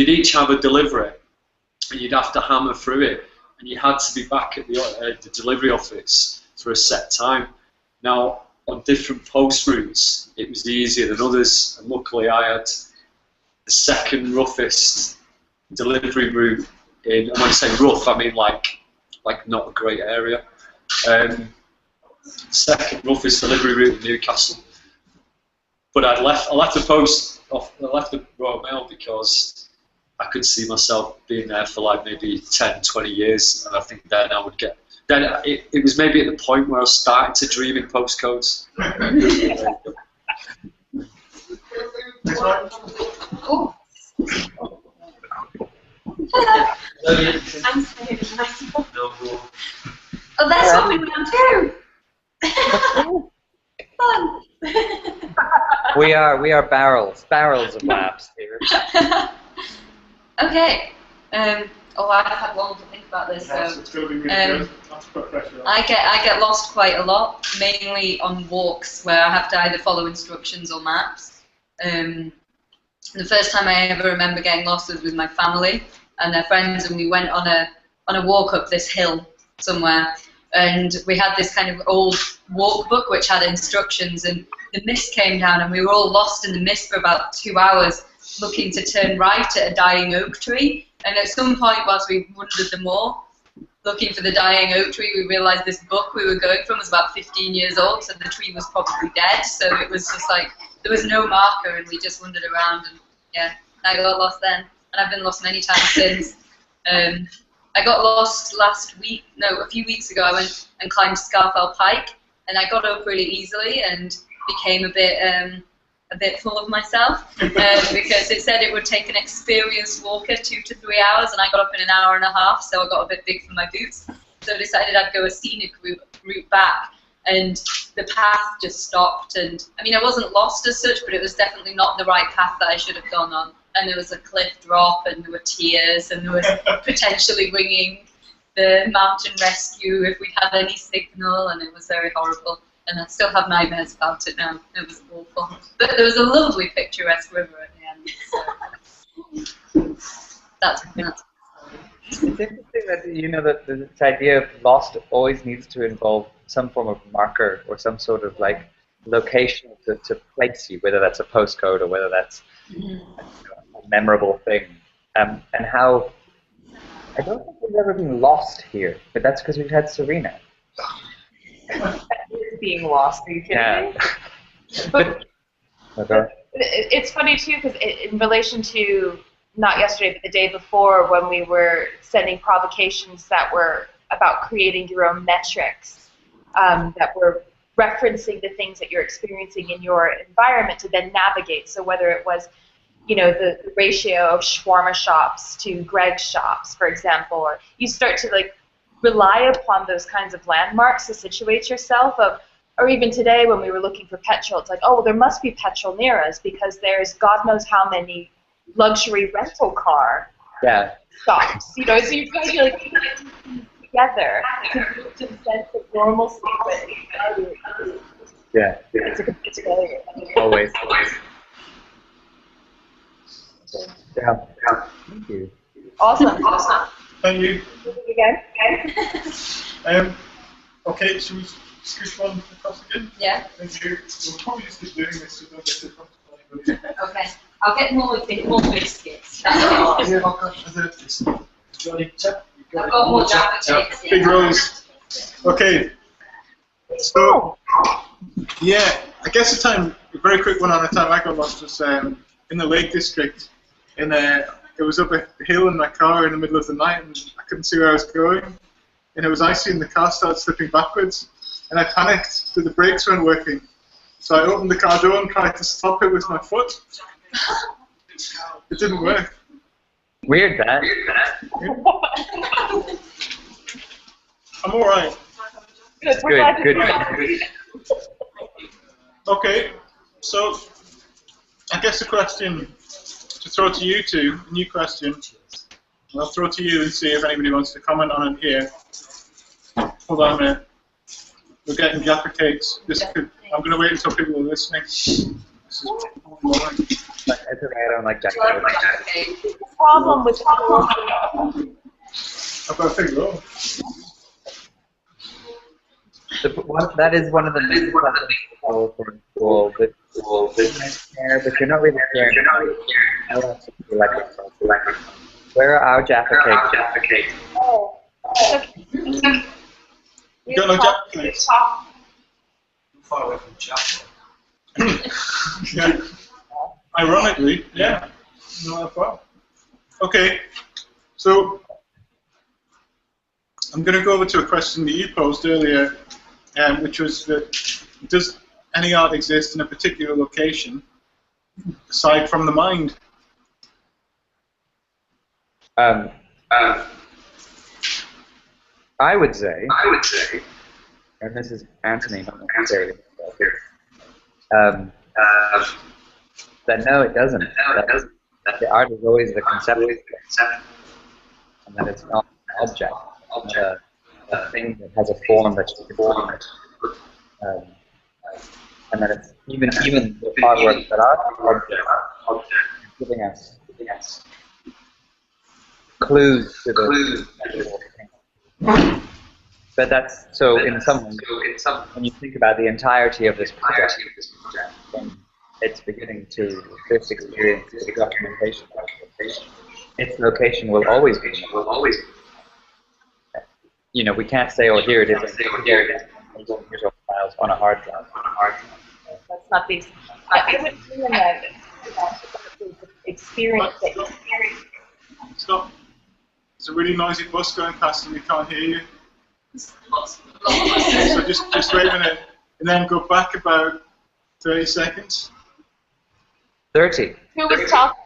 each have a delivery, and you'd have to hammer through it, and you had to be back at the delivery office for a set time. Now, on different post routes, it was easier than others, and luckily I had the second roughest delivery route in, and when I say rough, I mean like not a great area. Second roughest delivery route in Newcastle. But I left the Royal Mail because I could see myself being there for like maybe 10, 20 years, and I think then I would get. Then it was maybe at the point where I was starting to dream in postcodes. Oh. I'm saying myself. Oh, that's what we want too. Fun. We are barrels of maps here. Okay. I've had long to think about this. It's going to be really good. That's put pressure on. I get lost quite a lot, mainly on walks where I have to either follow instructions or maps. The first time I ever remember getting lost was with my family and their friends, and we went on a walk up this hill somewhere, and we had this kind of old walk book which had instructions, and the mist came down and we were all lost in the mist for about 2 hours looking to turn right at a dying oak tree, and at some point whilst we wandered the moor looking for the dying oak tree, we realised this book we were going from was about 15 years old, so the tree was probably dead, so it was just like there was no marker and we just wandered around, and yeah, I got lost then, and I've been lost many times since. I got lost a few weeks ago. I went and climbed Scarfell Pike, and I got up really easily and became a bit full of myself because it said it would take an experienced walker 2 to 3 hours, and I got up in an hour and a half, so I got a bit big for my boots. So I decided I'd go a scenic route back, and the path just stopped, and I mean I wasn't lost as such, but it was definitely not the right path that I should have gone on. And there was a cliff drop, and there were tears, and there was potentially ringing the mountain rescue if we'd had any signal, and it was very horrible. And I still have nightmares about it now. It was awful. But there was a lovely picturesque river at the end. So that's It's interesting that that this idea of lost always needs to involve some form of marker or some sort of like location to place you, whether that's a postcode or whether that's a memorable thing. And how I don't think we've ever been lost here, but that's because we've had Serena. Being lost, are you kidding me? But it's funny too, because in relation to not yesterday but the day before, when we were sending provocations that were about creating your own metrics that were referencing the things that you're experiencing in your environment to then navigate. So whether it was you know, the ratio of shawarma shops to Greg's shops, for example, or you start to like rely upon those kinds of landmarks to situate yourself. Or even today when we were looking for petrol, it's like, oh, well, there must be petrol near us because there's God knows how many luxury rental car shops. You know, so you kind of like together to reach a sense of normalcy. Yeah. It's a failure. Always. Yeah. Thank you. Awesome. Thank you. Again. Okay, should we scooch one across again? Yeah. Thank you. We'll probably just keep doing this so we don't get too comfortable. Okay. I'll get more biscuits. Yeah, I've got more Jaffa cakes. big rolls. Okay. So, yeah, I guess the time, a very quick one on the time I got lost was in the Lake District. It was up a hill in my car in the middle of the night, and I couldn't see where I was going. And it was icy, and the car started slipping backwards. And I panicked, so the brakes weren't working. So I opened the car door and tried to stop it with my foot. It didn't work. Weird that. I'm all right. Good. Okay, so I guess the question to throw to you two, a new question, and I'll throw to you and see if anybody wants to comment on it here. Hold on a minute. We're getting Jaffa cakes. I'm going to wait until people are listening. This is boring. It's okay, I don't like Jaffa. The problem with I've got a big roll. That is one of the main questions for school, but you're not really caring. I don't think you like it. Where are our Jaffa cakes? Oh. You got no Jaffa cakes? Far away from Jaffa. Yeah. Ironically, yeah. Not that far. Okay, so I'm going to go over to a question that you posed earlier, which was that does any art exist in a particular location aside from the mind? I would say, and this is Anthony, not necessarily that no, it doesn't. That the art is always the concept, and that it's not an object, a thing that has a form that you can form it, and that it's even the artworks that are objects, giving us clues to the thing. But that's so in some ways, when you think about the entirety of this project, then it's beginning to this experience, the documentation. Its location will always be. You know, we can't say, "Oh, here it is." Here's all files on a hard drive. That's not the. I would say that experience that you experience. Stop. There's a really noisy bus going past and we can't hear you. So just wait a minute and then go back about 30 seconds. 30. Who was talking?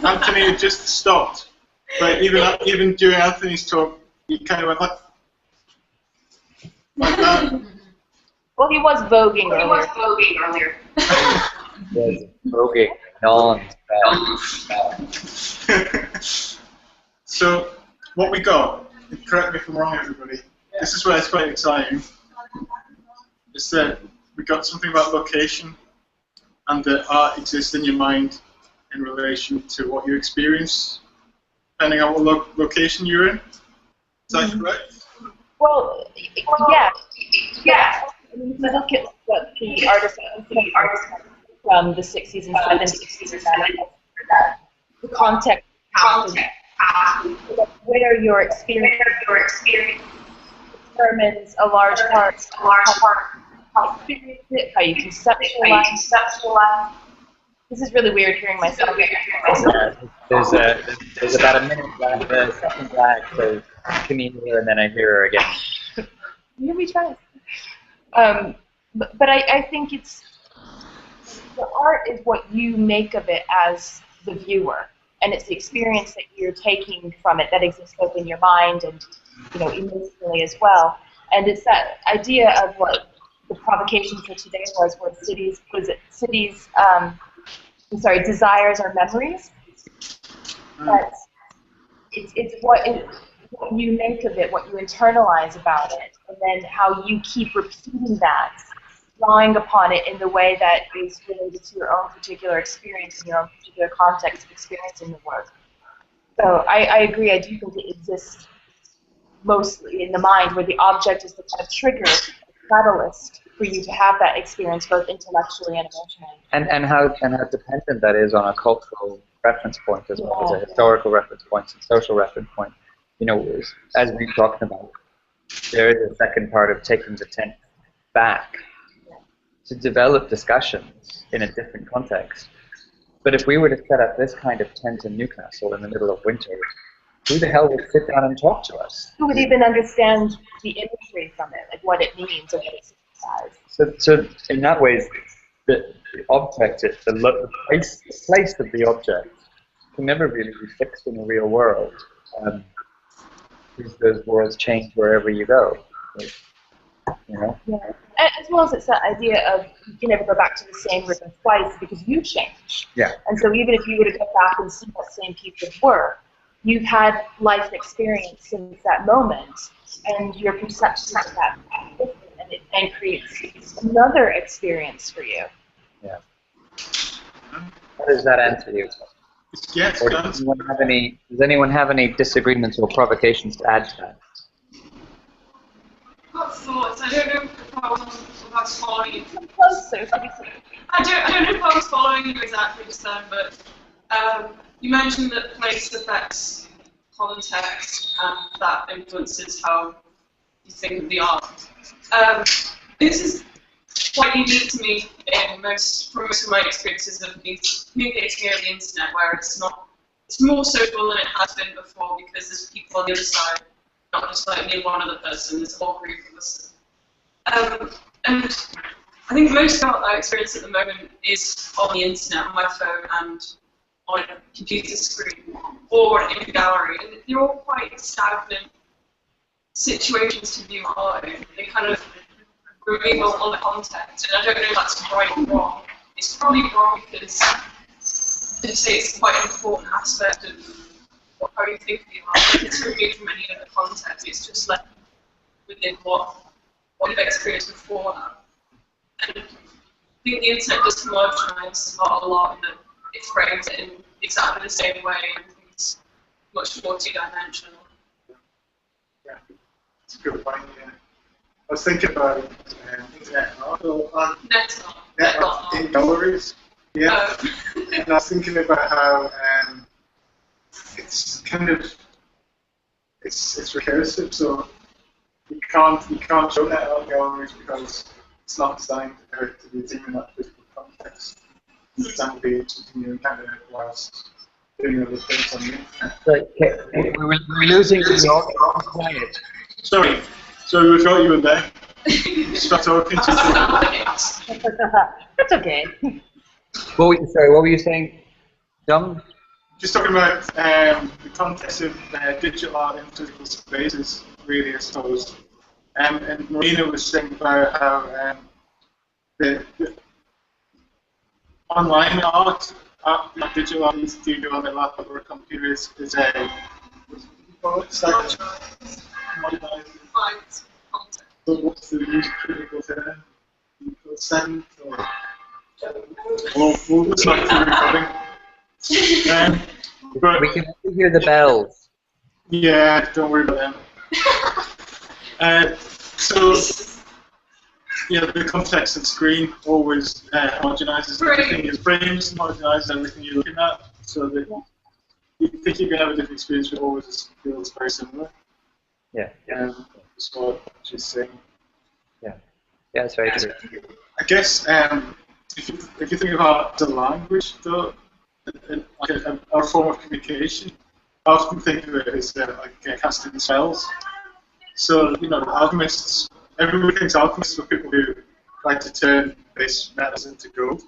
Anthony had just stopped. But even during Anthony's talk, he kind of went like that. Well, he was voguing earlier. Yes, voguing. So, what we got, and correct me if I'm wrong everybody, this is where it's quite exciting, is that we got something about location and that art exists in your mind in relation to what you experience, depending on what location you're in. Is that correct? Well, yeah. I mean, if you look at what the artists from the 60s and 70s, the context where your experience determines a large part how you experience it, how you conceptualize. This is really weird hearing myself. There's about a minute lag, a second lag, so can you hear her and then I hear her again. Let me try. But I think it's the art is what you make of it as the viewer, and it's the experience that you're taking from it that exists both in your mind and, you know, emotionally as well. And it's that idea of what the provocation for today was desires are memories. But it's what you make of it, what you internalize about it, and then how you keep repeating that, drawing upon it in the way that is related to your own particular experience and your own particular context of experiencing the work. So I agree, I do think it exists mostly in the mind, where the object is the kind of trigger, catalyst for you to have that experience both intellectually and emotionally. And how dependent that is on a cultural reference point as well as a historical reference point and social reference point. You know, as we've talked about, there is a second part of taking the tent back to develop discussions in a different context. But if we were to set up this kind of tent in Newcastle in the middle of winter, who the hell would sit down and talk to us? Who would even understand the imagery from it, like what it means or what it signifies? So in that way, the object, the place of the object can never really be fixed in the real world. Because those worlds change wherever you go. You know? Yeah. As well as it's that idea of you can never go back to the same river twice because you change. Yeah. And so even if you were to go back and see that same piece of work, you've had life experience since that moment, and your perception of that is different, and it then creates another experience for you. Yeah. How does that answer you? Yes. Or does anyone have any disagreements or provocations to add to that? I've got thoughts. I don't know if I was following you. Come closer. I don't know if I was following you exactly just then, but you mentioned that place affects context and that influences how you think of the art. This is quite unique to me from most of my experiences of communicating over the internet, where it's more social than it has been before because there's people on the other side, not just like me and one other person, there's a whole group of us. And I think most of what I experience at the moment is on the internet, on my phone, and on a computer screen, or in a gallery. And they're all quite stagnant situations to view art in. They kind of remove all the context, and I don't know if that's right or wrong. It's probably wrong because I'd say it's quite an important aspect of how you think of the art. It's removed from any other context. It's just left within what you've experienced before that. And I think the internet does homogenise art a lot, and it frames it in exactly the same way, and it's much more two-dimensional. Yeah, it's a good point. Yeah. I was thinking about internet art on net art in galleries. Yeah, and I was thinking about how it's kind of it's recursive, so you can't show net art galleries because it's not designed to be seen in that physical context. It's designed to be something you kind of whilst doing other things on the internet. Okay. We're losing the audience. Quiet. Sorry, we've got you in there. Stop talking to That's okay. What were you saying, Dom? Just talking about the context of digital art in physical spaces, really, I suppose. And Marina was saying about how the online art, not digital art, you do on a laptop or a computer, is a modernized. So what's the use critical term? Consent or we'll just back to recording. But We can only hear the bells. yeah, don't worry about them. So yeah, the context and screen always homogenizes everything. It frames and homogenizes everything you're looking at, so that you think you can have a different experience, but always feels very similar. Yeah. That's what she's saying. Yeah, that's very true. I guess if you think about the language, though, like our form of communication, I often think of it as like casting spells. So alchemists. Everybody thinks alchemists are people who like to turn base metals into gold.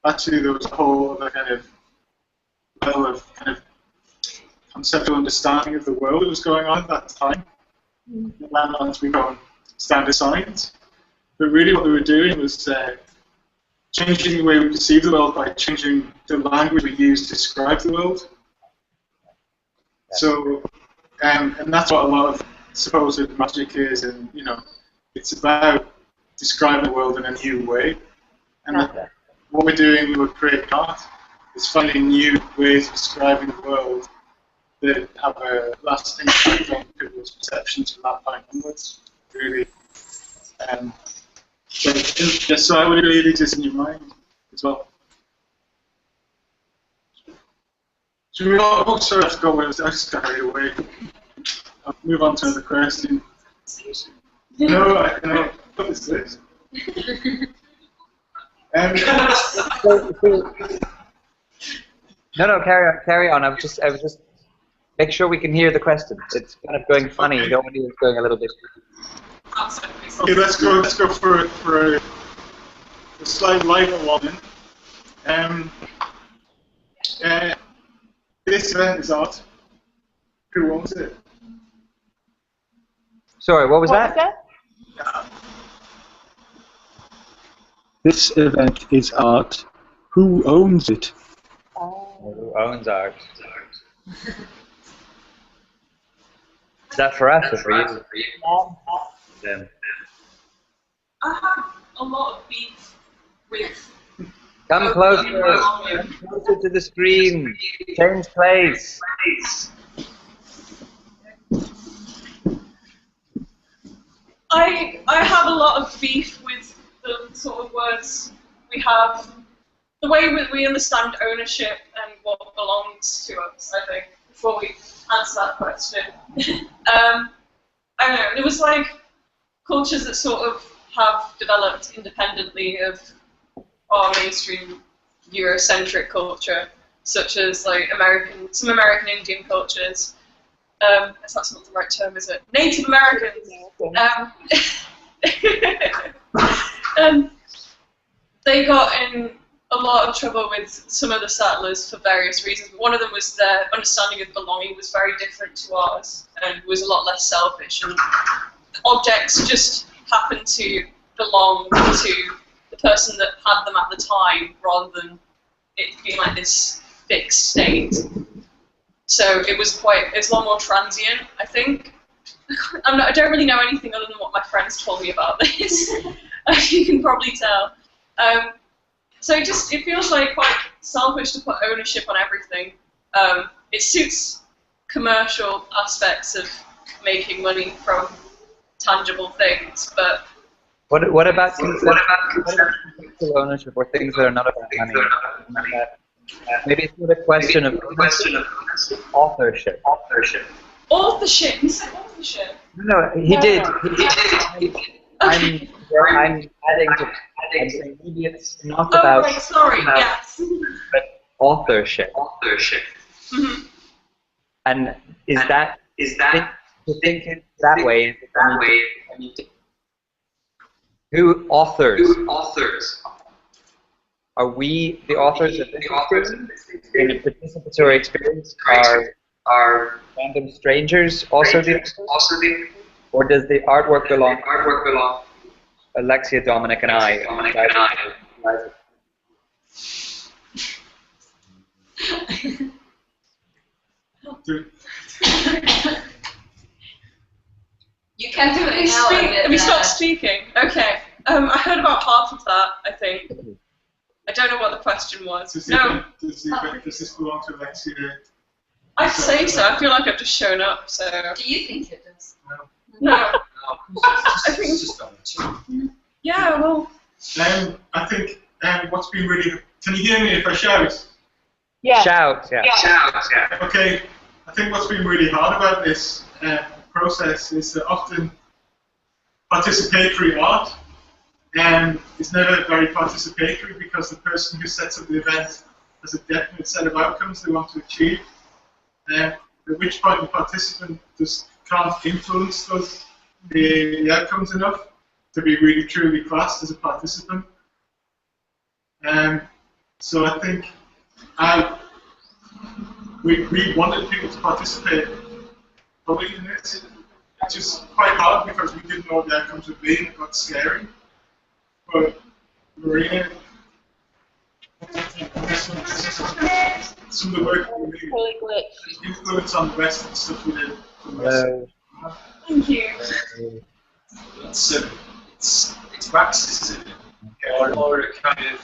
actually there was a whole other kind of level of kind of conceptual understanding of the world that was going on at that time. It went on to become standard science. But really what they were doing was changing the way we perceive the world by changing the language we use to describe the world. So, and that's what a lot of supposed magic is, and you know, it's about describing the world in a new way. And what we're doing when we're creating art is finding new ways of describing the world that have a lasting impact on people's perceptions from that point onwards. Really. So I would agree it exists in your mind as well. Should we all, oh, sorry, I forgot where I just got carried away. I'll move on to another question. No, I know. What is this? No, carry on. I was just make sure we can hear the question. It's kind of going funny. Okay. Nobody is going a little bit. Okay, let's go for a slight lighter one. This event is art. Who owns it? Sorry, what was that? Yeah. This event is art. Who owns it? Who owns art? Is that for us or for you? Then. I have a lot of beef with. Come closer to the screen. Change place. I have a lot of beef with the sort of words we have, the way we understand ownership and what belongs to us, I think, before we answer that question. I don't know, there was like cultures that sort of have developed independently of our mainstream Eurocentric culture, such as like some American Indian cultures. That's not the right term, is it? Native Americans. They got in a lot of trouble with some of the settlers for various reasons. But one of them was their understanding of belonging was very different to ours and was a lot less selfish. And objects just happened to belong to the person that had them at the time, rather than it being like this fixed state. So it was a lot more transient, I think. I don't really know anything other than what my friends told me about this, as you can probably tell. So it feels like quite selfish to put ownership on everything. It suits commercial aspects of making money from tangible things, but what about conceptual ownership or things that are not about money? Maybe it's not a question of authorship. Authorship? You said authorship? No, he did. I'm adding to. I'm saying maybe it's not about. Oh, right, sorry. Yes. But authorship. Mm-hmm. And is that to think it that way? Who authors? Are we the authors of this experience? In a participatory experience, are random strangers also the authors? Or does the artwork belong Alexia, Dominic, and I? You can do it now. Have you stopped speaking? Okay. I heard about half of that, I think. I don't know what the question was. Does this belong to Alexia? I'd say so. I feel like I've just shown up, so... Do you think it does? No. I think... Yeah, well... I think what's been really... Can you hear me if I shout? Yeah. Shout, yeah. Okay, I think what's been really hard about this process is that often participatory art is never very participatory because the person who sets up the event has a definite set of outcomes they want to achieve. At which point the participant just can't influence the outcomes enough to be really truly classed as a participant. So I think we wanted people to participate fully in this. It's just quite hard because we didn't know what the outcomes would be and it got scary. But Marina, some of the work we did influence on the rest of the stuff we did. Thank you. It's praxis, isn't it? Or a kind of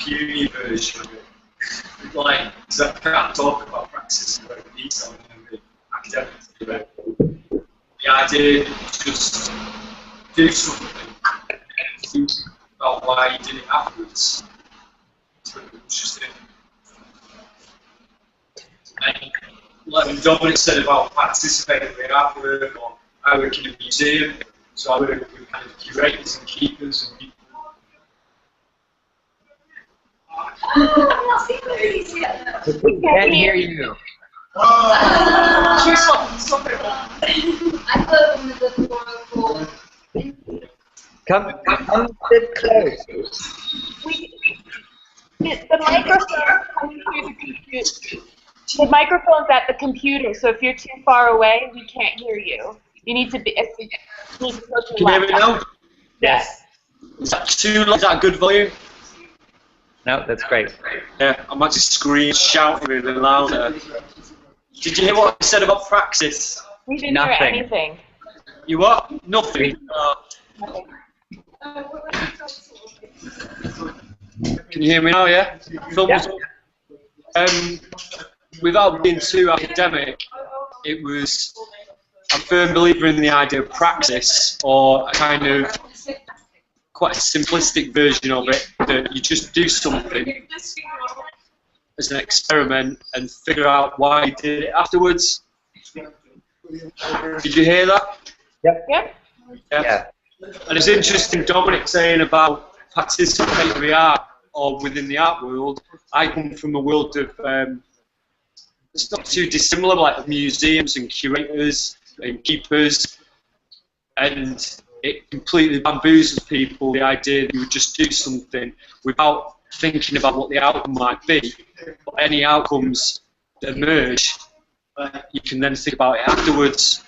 uni version of it. Like, because I can't talk about praxis in very detail in the academic debate. The idea is just do something and think about why you did it afterwards. It's just it. And like Dominic said about participating in the artwork, or I work in a museum, so I work with kind of curators and keepers and people. We can't hear you. Come a bit close. The microphone comes through the computer. The microphone's at the computer, so if you're too far away, we can't hear you. You need to be. Can you hear me now? Yes. Is that a good volume? No, that's great. Yeah, I'm actually screaming, shouting really louder. Did you hear what I said about praxis? We didn't hear anything. You what? Nothing. Can you hear me now? Yeah. Thumbs up. Without being too academic, I'm a firm believer in the idea of praxis, or a kind of quite a simplistic version of it, that you just do something as an experiment and figure out why you did it afterwards. Did you hear that? Yep. Yeah. And it's interesting, Dominic saying about participatory art, or within the art world. I come from a world of, it's not too dissimilar, like museums and curators and keepers, and it completely bamboozles people, the idea that you would just do something without thinking about what the outcome might be. But any outcomes that emerge, you can then think about it afterwards.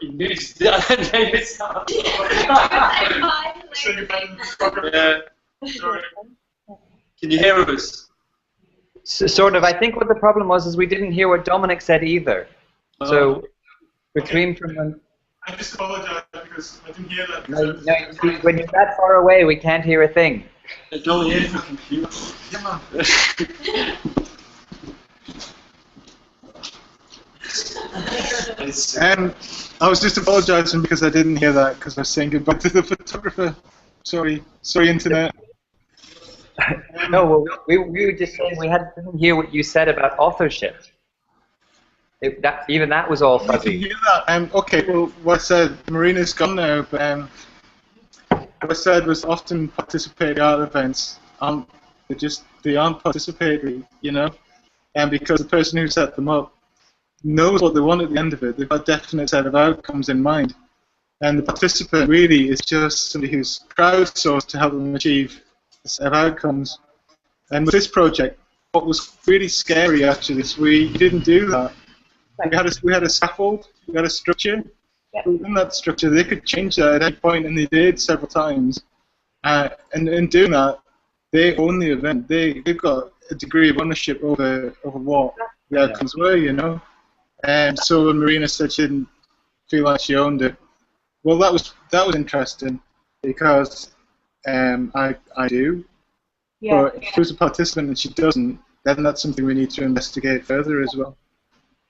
Can you hear us? So, sort of. I think what the problem was is we didn't hear what Dominic said either. So between from when. I just apologize because I didn't hear that. No, when you're that far away, we can't hear a thing. It's only here for computers. I was just apologising because I didn't hear that because I was saying goodbye to the photographer. Sorry, internet. No, well, we were just saying we didn't hear what you said about authorship. Even that was all fuzzy. You hear that? Okay, well, what I said, Marina's gone now, but what I said was often participatory art events they aren't participatory, you know, and because the person who set them up knows what they want at the end of it. They've got a definite set of outcomes in mind, and the participant really is just somebody who's crowdsourced to help them achieve a set of outcomes. And with this project, what was really scary actually is we didn't do that. We had a scaffold, we had a structure. Yep. Within that structure, they could change that at any point, and they did several times. And in doing that, they own the event. They've got a degree of ownership over what the outcomes were, you know. And so when Marina said she didn't feel like she owned it, well, that was interesting because I do. Yeah. But if she was a participant and she doesn't, then that's something we need to investigate further as well.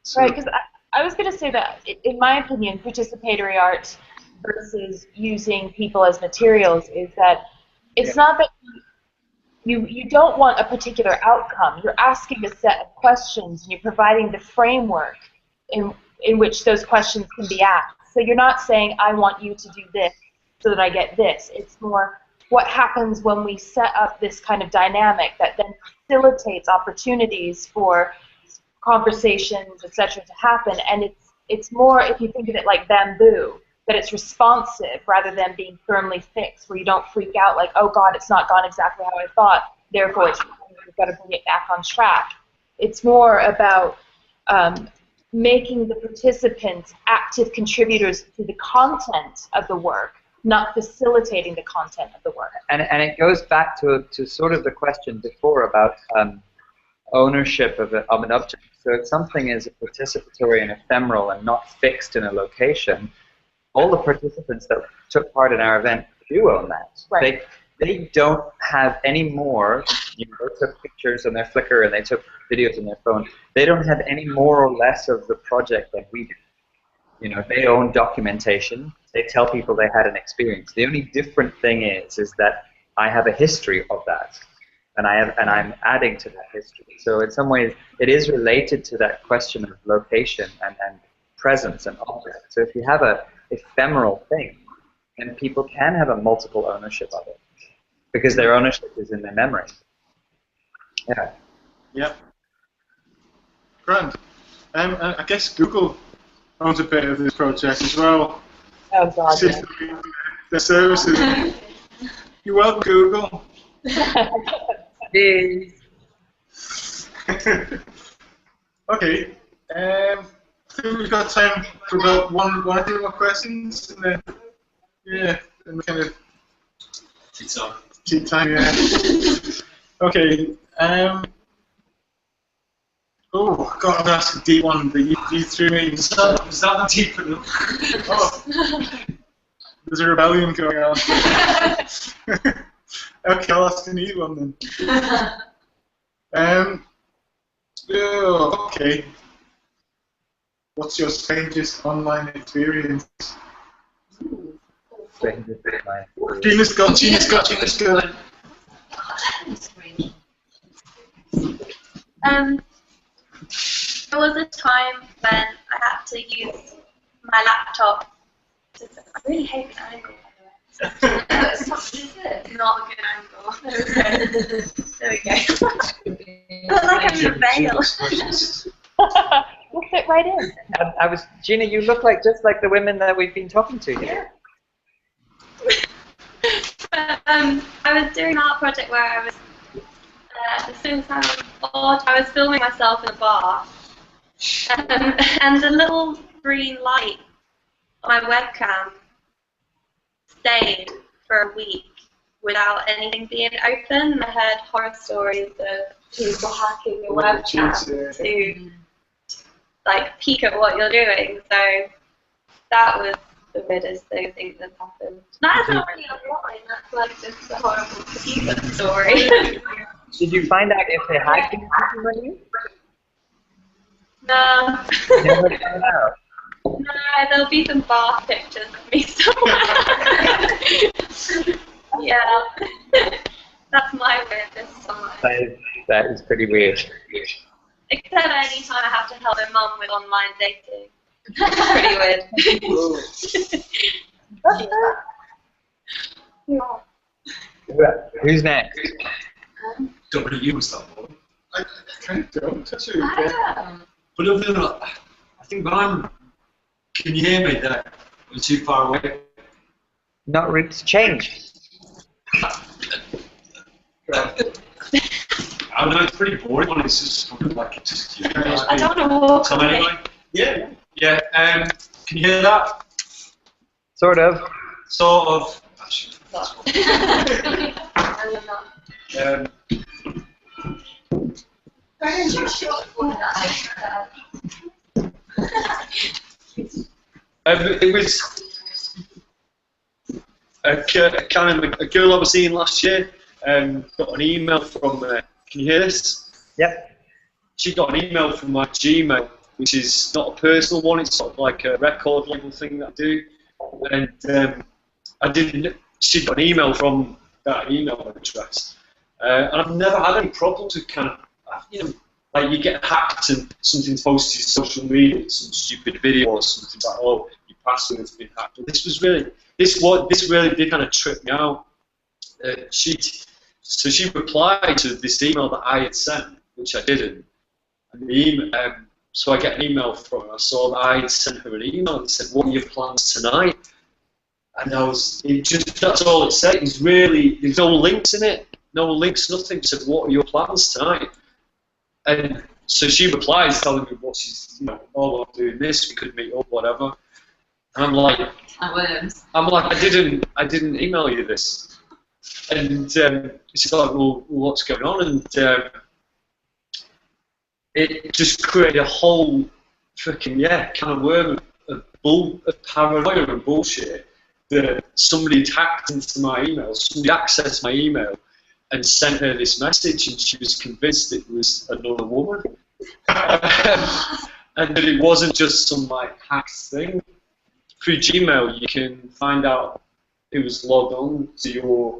So. Right, because I was going to say that, in my opinion, participatory art versus using people as materials is that it's not that you don't want a particular outcome. You're asking a set of questions, and you're providing the framework in which those questions can be asked. So you're not saying, I want you to do this so that I get this. It's more, what happens when we set up this kind of dynamic that then facilitates opportunities for conversations, etc., to happen. And it's more, if you think of it like bamboo, that it's responsive rather than being firmly fixed, where you don't freak out like, oh God, it's not gone exactly how I thought, therefore we've got to bring it back on track. It's more about making the participants active contributors to the content of the work, not facilitating the content of the work. And it goes back to sort of the question before about ownership of an object. So if something is participatory and ephemeral and not fixed in a location, all the participants that took part in our event do own that. Right. They don't have any more, you know, they took pictures on their Flickr and they took videos on their phone. They don't have any more or less of the project than we do. You know, they own documentation. They tell people they had an experience. The only different thing is that I have a history of that, and I'm adding to that history. So in some ways, it is related to that question of location and presence and object. So if you have a ephemeral thing, then people can have a multiple ownership of it, because their ownership is in their memory. Yeah. Yeah. Grand. I guess Google owns a bit of this project as well. Oh God. Yeah. The services. You're welcome, Google. Okay. I think we've got time for about one or two more questions, and then and kind of tea time. Yeah. Okay. Oh God, I'm gonna ask a deep one that you threw me. Was that deep enough? Oh, there's a rebellion going on. Okay, I'll ask an easy one then. Okay. What's your strangest online experience? Gina's got. There was a time when I had to use my laptop. I really hate the angle, by the way. Not a good angle. There we go. I look like I'm in a veil. We'll fit right in. Gina, you look just like the women that we've been talking to here. I was doing an art project where I was. This thing sounds odd. I was filming myself in a bar, and the little green light on my webcam stayed for a week without anything being open. I heard horror stories of people hacking your webcam to like peek at what you're doing. So that was the weirdest thing I think that's happened. That's not really online. That's like just a horrible computer story. Did you find out if they had been hacking on you? No. You never found out. No, there'll be some bar pictures of me somewhere. Yeah. That's my weirdest somewhere. That is pretty weird. Except any time I have to help my mum with online dating. Pretty weird. Who's next? Don't really use that one. I kind of don't. That's really I good. don't. But other than that, I think can you hear me there? I'm too far away. Not really. It's changed. I know it's pretty boring. It's just kind of like just you. I don't know what. So anyway, yeah. Can you hear that? Sort of. Sort of. It was a girl I was seeing last year. Got an email from. Can you hear this? Yep. She got an email from my Gmail, which is not a personal one. It's sort of like a record label thing that I do. And she got an email from that email address. And I've never had any problems with kind of, like you get hacked and something's posted to social media, some stupid video or something like, oh, your password's been hacked. But this really did kind of trip me out. So she replied to this email that I had sent, which I didn't. And so I get an email from her. I saw that I had sent her an email and said, what are your plans tonight? And that's all it said. It was really, there's no links in it. No links, nothing. It said, what are your plans tonight? And so she replies telling me what she's, oh, I'm doing this, we could meet up, whatever. And I'm like, I didn't email you this. And she's like, well, what's going on? And it just created a whole freaking, kind of worm of paranoia and bullshit that somebody hacked into my email, somebody accessed my email and sent her this message, and she was convinced it was another woman. And that it wasn't just some hacked thing. Through Gmail, you can find out who was logged on to your,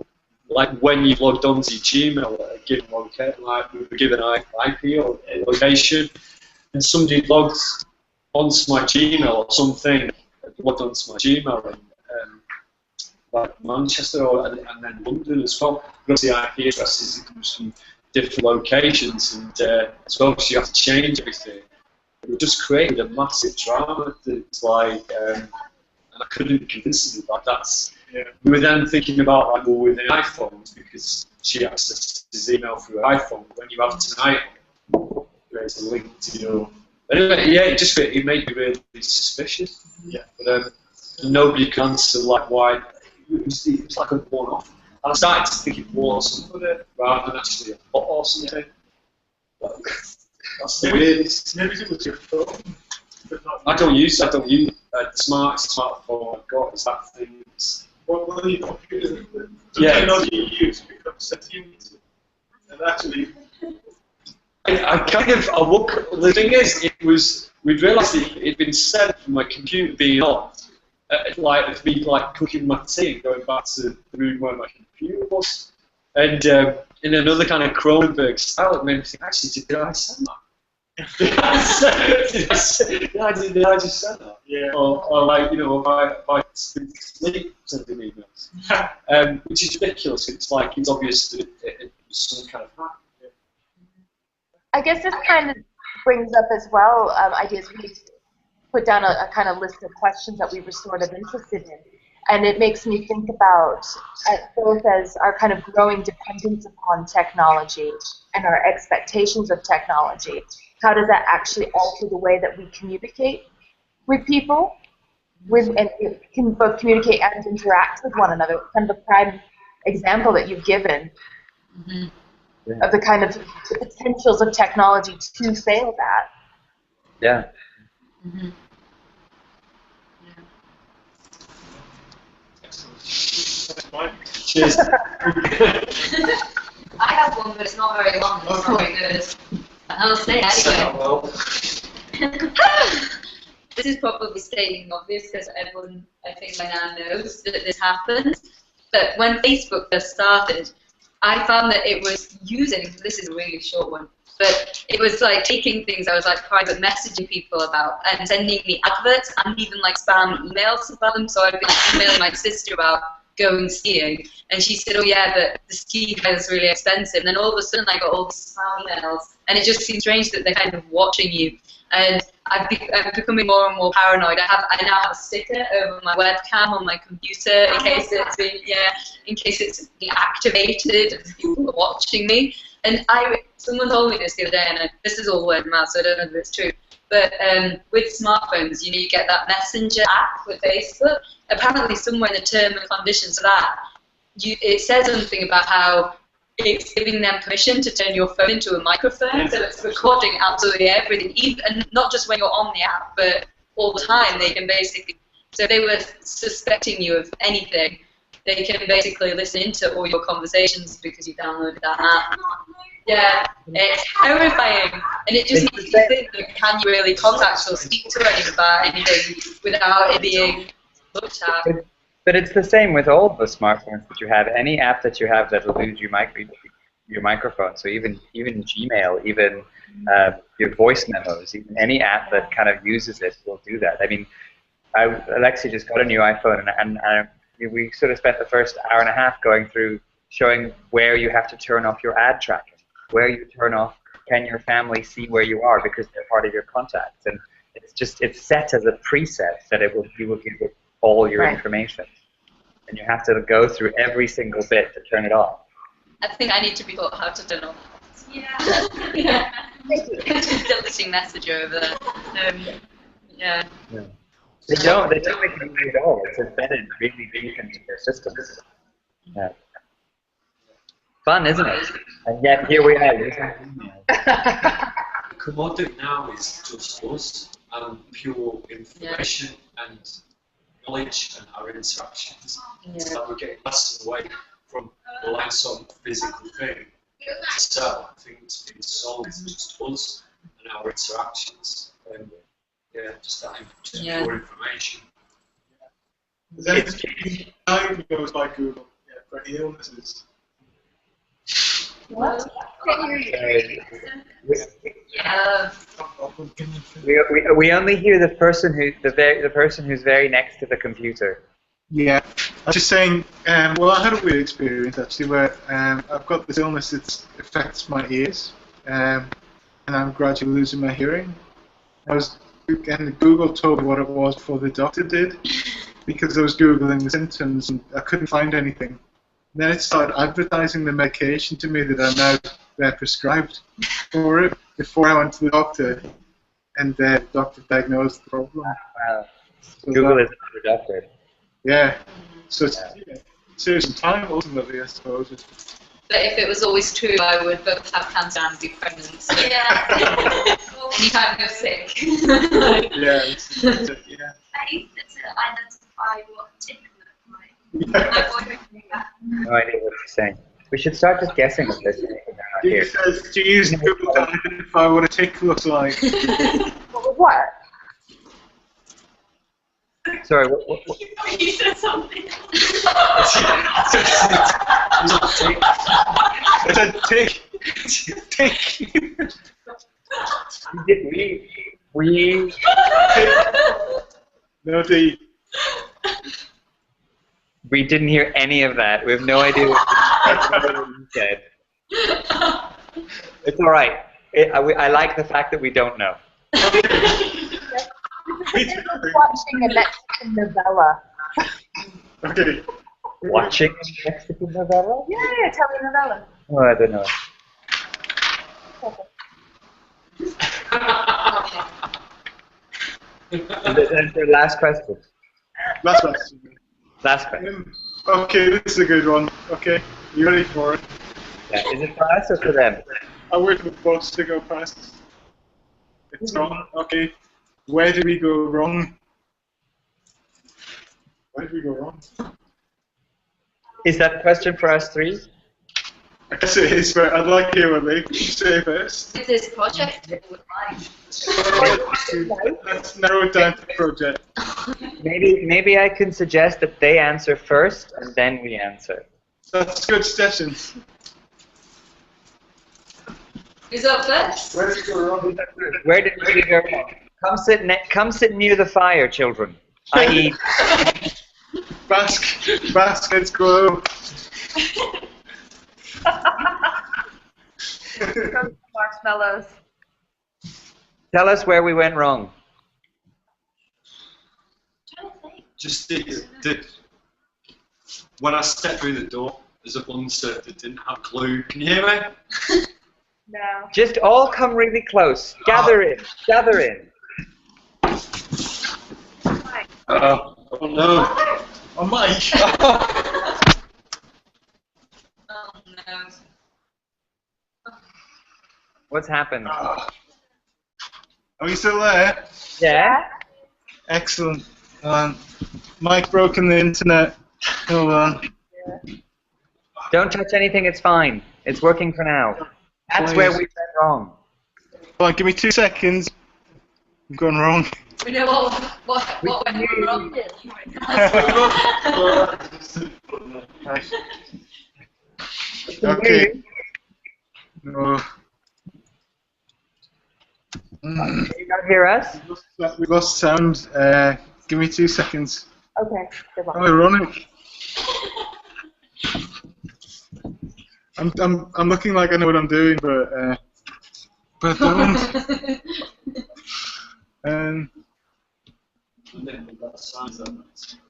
when you logged on to your Gmail at a given location, with a given IP or location, and somebody logged onto my Gmail or something, logged onto my Gmail in Manchester and then London as well. Because the IP addresses, it comes from different locations, and as well, because you have to change everything. It just created a massive drama. It's and I couldn't convince them that's. Yeah. We were then thinking about with an iPhone, because she accessed his email through her iPhone. When you have tonight, there's a link to your. Anyway, it made me really suspicious. Yeah. But nobody can answer why. It was like a one-off. I started to think it was something rather than actually a bot or something. That's the weirdest. Maybe it was your phone. I don't use the smartphone I've got is that thing. Well, you don't use it. The technology you use becomes sentient. And actually. The thing is, we'd realised it'd been sent from my computer being on. Of me cooking my tea and going back to the room where my computer was, and in another kind of Cronenberg style, it made me think, actually, did I send that? Did I just send that? Yeah. Or if I sleep sending emails, which is ridiculous. It's it's obvious that it was some kind of hack. Yeah. I guess this kind of brings up as well ideas. We put down a kind of list of questions that we were sort of interested in. And it makes me think about both as our kind of growing dependence upon technology and our expectations of technology. How does that actually alter the way that we communicate with people? And it can both communicate and interact with one another. Kind of the prime example that you've given of the kind of the potentials of technology to fail that. Yeah. Mm-hmm. Cheers. I have one, but it's not very long. It's not very good. I'll say anyway. This is probably stating obvious because everyone, I think, by now knows that this happens. But when Facebook first started, I found that it was using. This is a really short one. But it was taking things I was private messaging people about and sending me adverts and even spam emails about them. So I'd been emailing my sister about going skiing, and she said, oh yeah, but the ski is really expensive. And then all of a sudden I got all these spam emails, and it just seems strange that they're kind of watching you. And I'm becoming more and more paranoid. I now have a sticker over my webcam on my computer in case it's being activated and people are watching me. And someone told me this the other day, and this is all word of mouth, so I don't know if it's true. But with smartphones, you get that Messenger app with Facebook. Apparently, somewhere in the term and conditions of that, it says something about how it's giving them permission to turn your phone into a microphone, so it's recording absolutely everything, and not just when you're on the app, but all the time. They can basically, so if they were suspecting you of anything, they can basically listen into all your conversations because you downloaded that app. Yeah, it's terrifying, and it just makes you think that can you really contact or speak to anyone about anything without it being looked at. But it's the same with all the smartphones that you have. Any app that you have that'll lose your microphone. So even Gmail, even your voice memos, even any app that kind of uses it will do that. I mean, Alexia just got a new iPhone, and we sort of spent the first hour and a half going through showing where you have to turn off your ad tracking, where you turn off, can your family see where you are because they're part of your contacts, and it's set as a preset that you will give it all your information. and you have to go through every single bit to turn it off. I think I need to be taught how to turn off. Yeah. Yeah. Just deleting message over. Yeah. They don't make it easy at all. It's embedded really deep into their systems. Yeah. Fun, isn't it? And yet here we are. Commodic now is just us and pure information and knowledge and our interactions. It's like we're getting less and away from relying on physical thing. So I think it's been solved. It's just us and our interactions. And yeah, just that pure information. Diagnosed by Google for any illnesses. What? We only hear the person who's very next to the computer. Yeah, I was just saying. Well, I had a weird experience actually, where I've got this illness that affects my ears, and I'm gradually losing my hearing. And Google told me what it was before the doctor did, because I was googling the symptoms and I couldn't find anything. And then it started advertising the medication to me that I'm now prescribed for it before I went to the doctor, and the doctor diagnosed the problem. Wow. So Google is the doctor. Yeah. So it's saves some time ultimately, I suppose. But if it was always true, I would both have cancer and be pregnant. So Yeah. anytime you're sick. Yeah. I used to identify what tick looked like. My boyfriend knew that. No idea what you're saying. We should start just guessing at this. It says to use Google to identify what a tick looks like. What? Sorry, what? You said something. It's a tick. Tick. We No, the. We didn't hear any of that. We have no idea what you said. It's all right. I like the fact that we don't know. Watching a Mexican novella. Okay. Watching a Mexican novella? Yeah, telenovela. Oh, I don't know. And the last question. Last question. Last question. Okay, this is a good one. Okay, you ready for it? Yeah. Is it for us or for them? I wait for the bus to go past. It's gone. Okay. Where did we go wrong? Where did we go wrong? Is that a question for us three? I guess it is, but I'd like to hear what they say first. If this project people would like. Let's narrow it down to the project. Maybe I can suggest that they answer first and then we answer. That's a good suggestion. Who's up first? Where did we go wrong? Where did we go wrong? Come sit near the fire, children. I.e. Bask, let's go. Marshmallows. Tell us where we went wrong. Just when I stepped through the door, there's a bunch that didn't have a clue. Can you hear me? No. Just all come really close. Gather in. Gather in. Oh no. Oh, Mike. Oh no. What's happened? Are we still there? Yeah? Excellent. Mike broken the internet. Hold on. Don't touch anything, it's fine. It's working for now. That's Please. where we went wrong. Hold on, give me 2 seconds. I've gone wrong. We know what went wrong. Okay. No. Can you not hear us? We lost sound. Give me 2 seconds. Okay. How ironic. I'm looking like I know what I'm doing, but I don't.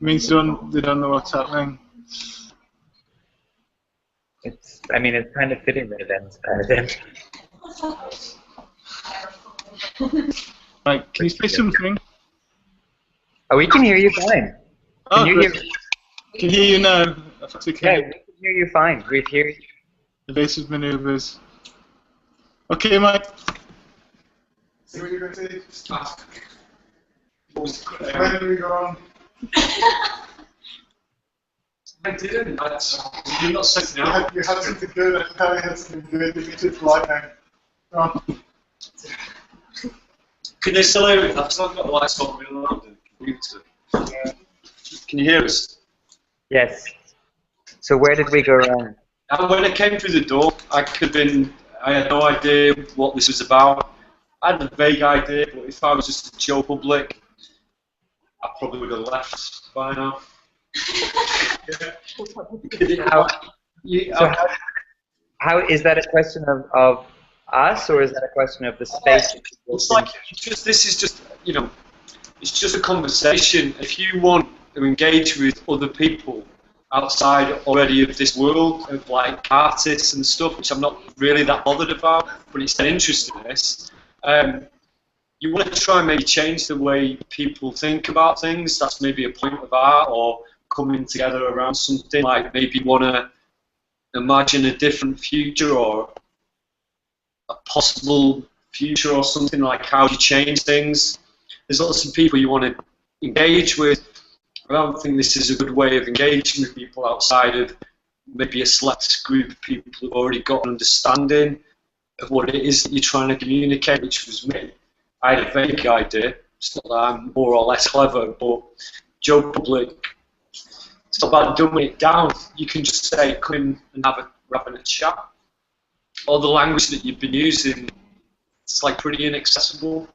Means they don't know what's happening. It's, I mean, it's kind of fitting that it ends then. Right, can you say something? Oh, we can hear you fine. Oh, Can you great. hear? Can hear you now. If that's okay. Yeah, we can hear you fine. We hear you. Evasive maneuvers. Okay, Mike. So what you're going to say? Just ask. When When do we go on? I didn't. You're not setting out. You had something good. I thought you had something good. You took flight now. Go on. Can they still hear me? I've still got the lights on me on the computer. Can you hear us? Yes. So where did we go wrong? When I came through the door, I had no idea what this was about. I had a vague idea, but if I was just a Joe Public, I probably would have left by now. How is that a question of us, or is that a question of the space? It's like this is just it's just a conversation. If you want to engage with other people outside already of this world of like artists and stuff, which I'm not really that bothered about, but it's an interest in this. You want to try and maybe change the way people think about things. That's maybe a point of art, or coming together around something, like maybe want to imagine a different future or a possible future or something, like how do you change things. There's lots of people you want to engage with. I don't think this is a good way of engaging with people outside of maybe a select group of people who've already got an understanding of what it is that you're trying to communicate, which was me. I had a vague idea. It's not that I'm more or less clever, but Joe Public, it's not about dumbing it down. You can just say, come in and having a chat. All the language that you've been using, it's like pretty inaccessible.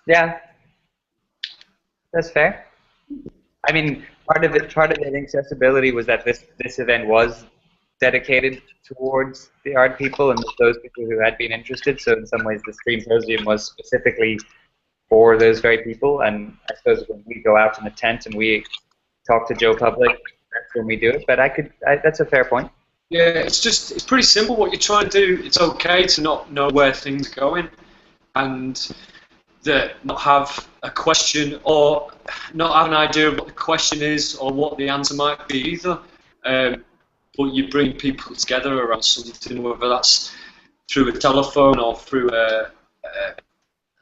Yeah, that's fair. I mean, part of the inaccessibility was that this event was dedicated towards the art people and those people who had been interested. So in some ways, the Streamposium was specifically for those very people. And I suppose when we go out in a tent and we talk to Joe Public, that's when we do it. But that's a fair point. Yeah, it's pretty simple what you're trying to do. It's okay to not know where things are going, and not have a question or not have an idea of what the question is or what the answer might be either. But you bring people together around something, whether that's through a telephone or through an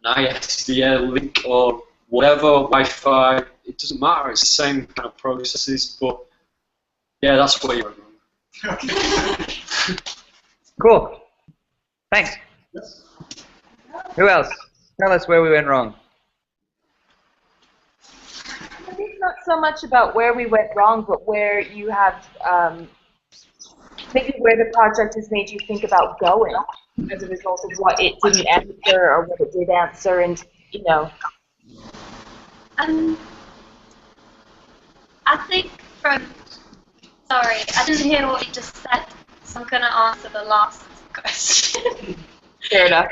ISDN link or whatever, Wi-Fi. It doesn't matter. It's the same kind of processes. But yeah, that's what you're doing. Cool. Thanks. Who else? Tell us where we went wrong. I think not so much about where we went wrong, but where you have maybe where the project has made you think about going as a result of what it didn't answer or what it did answer, and I think sorry, I didn't hear what you just said, so I'm going to answer the last question. Fair enough.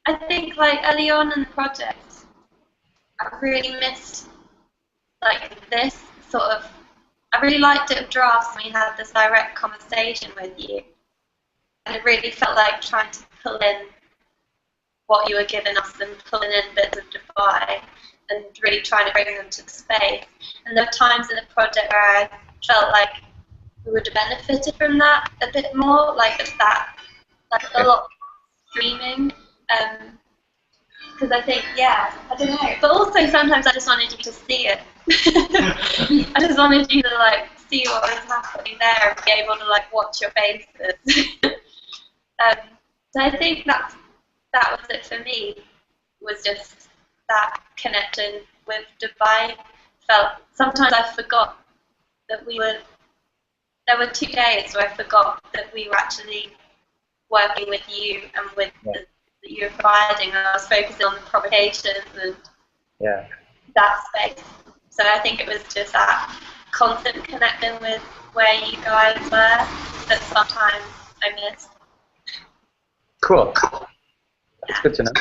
I think like early on in the project, I really missed like this sort of, I really liked it with drafts when we had this direct conversation with you. And it really felt like trying to pull in what you were giving us and pulling in bits of Dubai and really trying to bring them to the space. And there were times in the project where I felt like we would have benefited from that a bit more, like a lot of streaming. Because I think, I don't know. But also sometimes I just wanted you to see it. I just wanted you to like see what was happening there and be able to like watch your faces. So I think that was it for me. Was just that connection with Dubai. Sometimes I forgot that there were 2 days where I forgot that we were actually working with you and with that you were providing, and I was focusing on the provocations and that space. So I think it was just that constant connecting with where you guys were that sometimes I missed. Cool. That's good to know.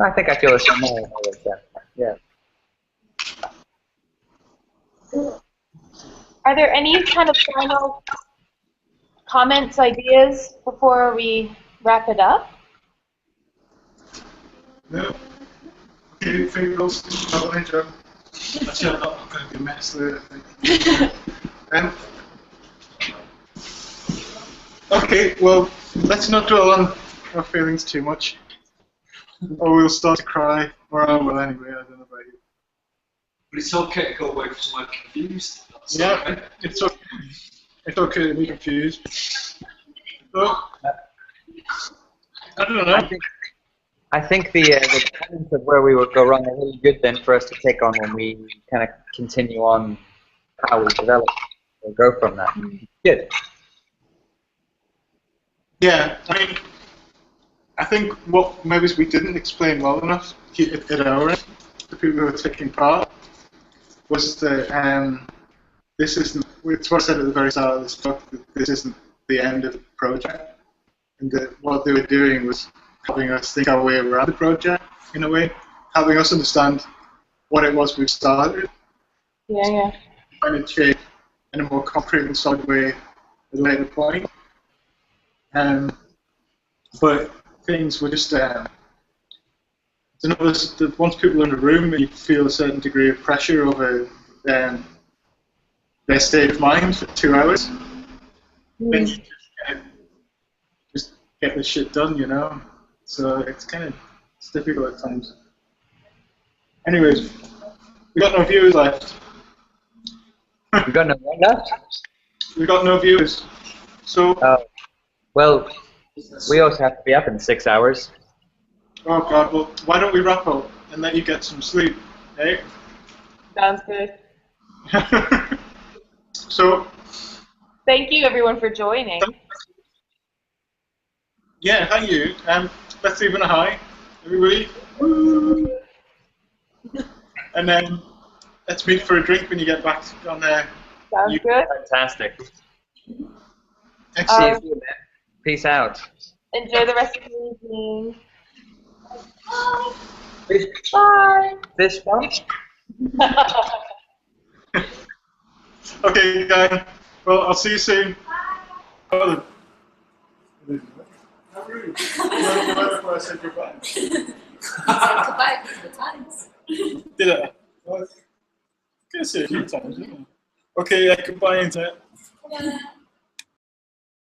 I think I feel the same way. Yeah. Are there any kind of final comments, ideas before we wrap it up? No. Okay, fingers crossed. Actually, I'm not going to be a mess there, I think. Okay, well, let's not dwell on our feelings too much, or we'll start to cry, or I will anyway, I don't know about you. But it's okay to go away from somewhere confused. That's Yeah, okay. it's okay. It's okay to be confused. So, I don't know. I think the comments of where we would go wrong are really good then for us to take on when we kind of continue on how we develop or go from that. Good. Yeah, I mean, I think what maybe we didn't explain well enough at our end, the people who were taking part, was that this isn't, it's what I said at the very start of this book, that this isn't the end of the project, and that what they were doing was helping us think our way around the project, in a way, helping us understand what it was we've started, Yeah. and it shape in a more concrete and solid way at a later point. But things were just, once people are in the room, you feel a certain degree of pressure over their state of mind for 2 hours. Then you just get the shit done, you know? So it's difficult at times. Anyways, we got no viewers left. You got no one left? We got no viewers. So, Well, we also have to be up in 6 hours. oh god, well, why don't we wrap up and let you get some sleep, eh? Sounds good. So, Thank you, everyone, for joining. yeah, thank you. Let's leave in a high, everybody. Woo. And then let's meet for a drink when you get back on there. Sounds good. Fantastic. Excellent. See you, man. Peace out. Enjoy the rest of the evening. Fish, Bye. fish bump? Okay, guys. Well, I'll see you soon. Oh, how rude. Before I said goodbye. Goodbye a couple of times. Did I? Well, I was going to say a few times, didn't I? Okay, yeah, goodbye, internet. Yeah.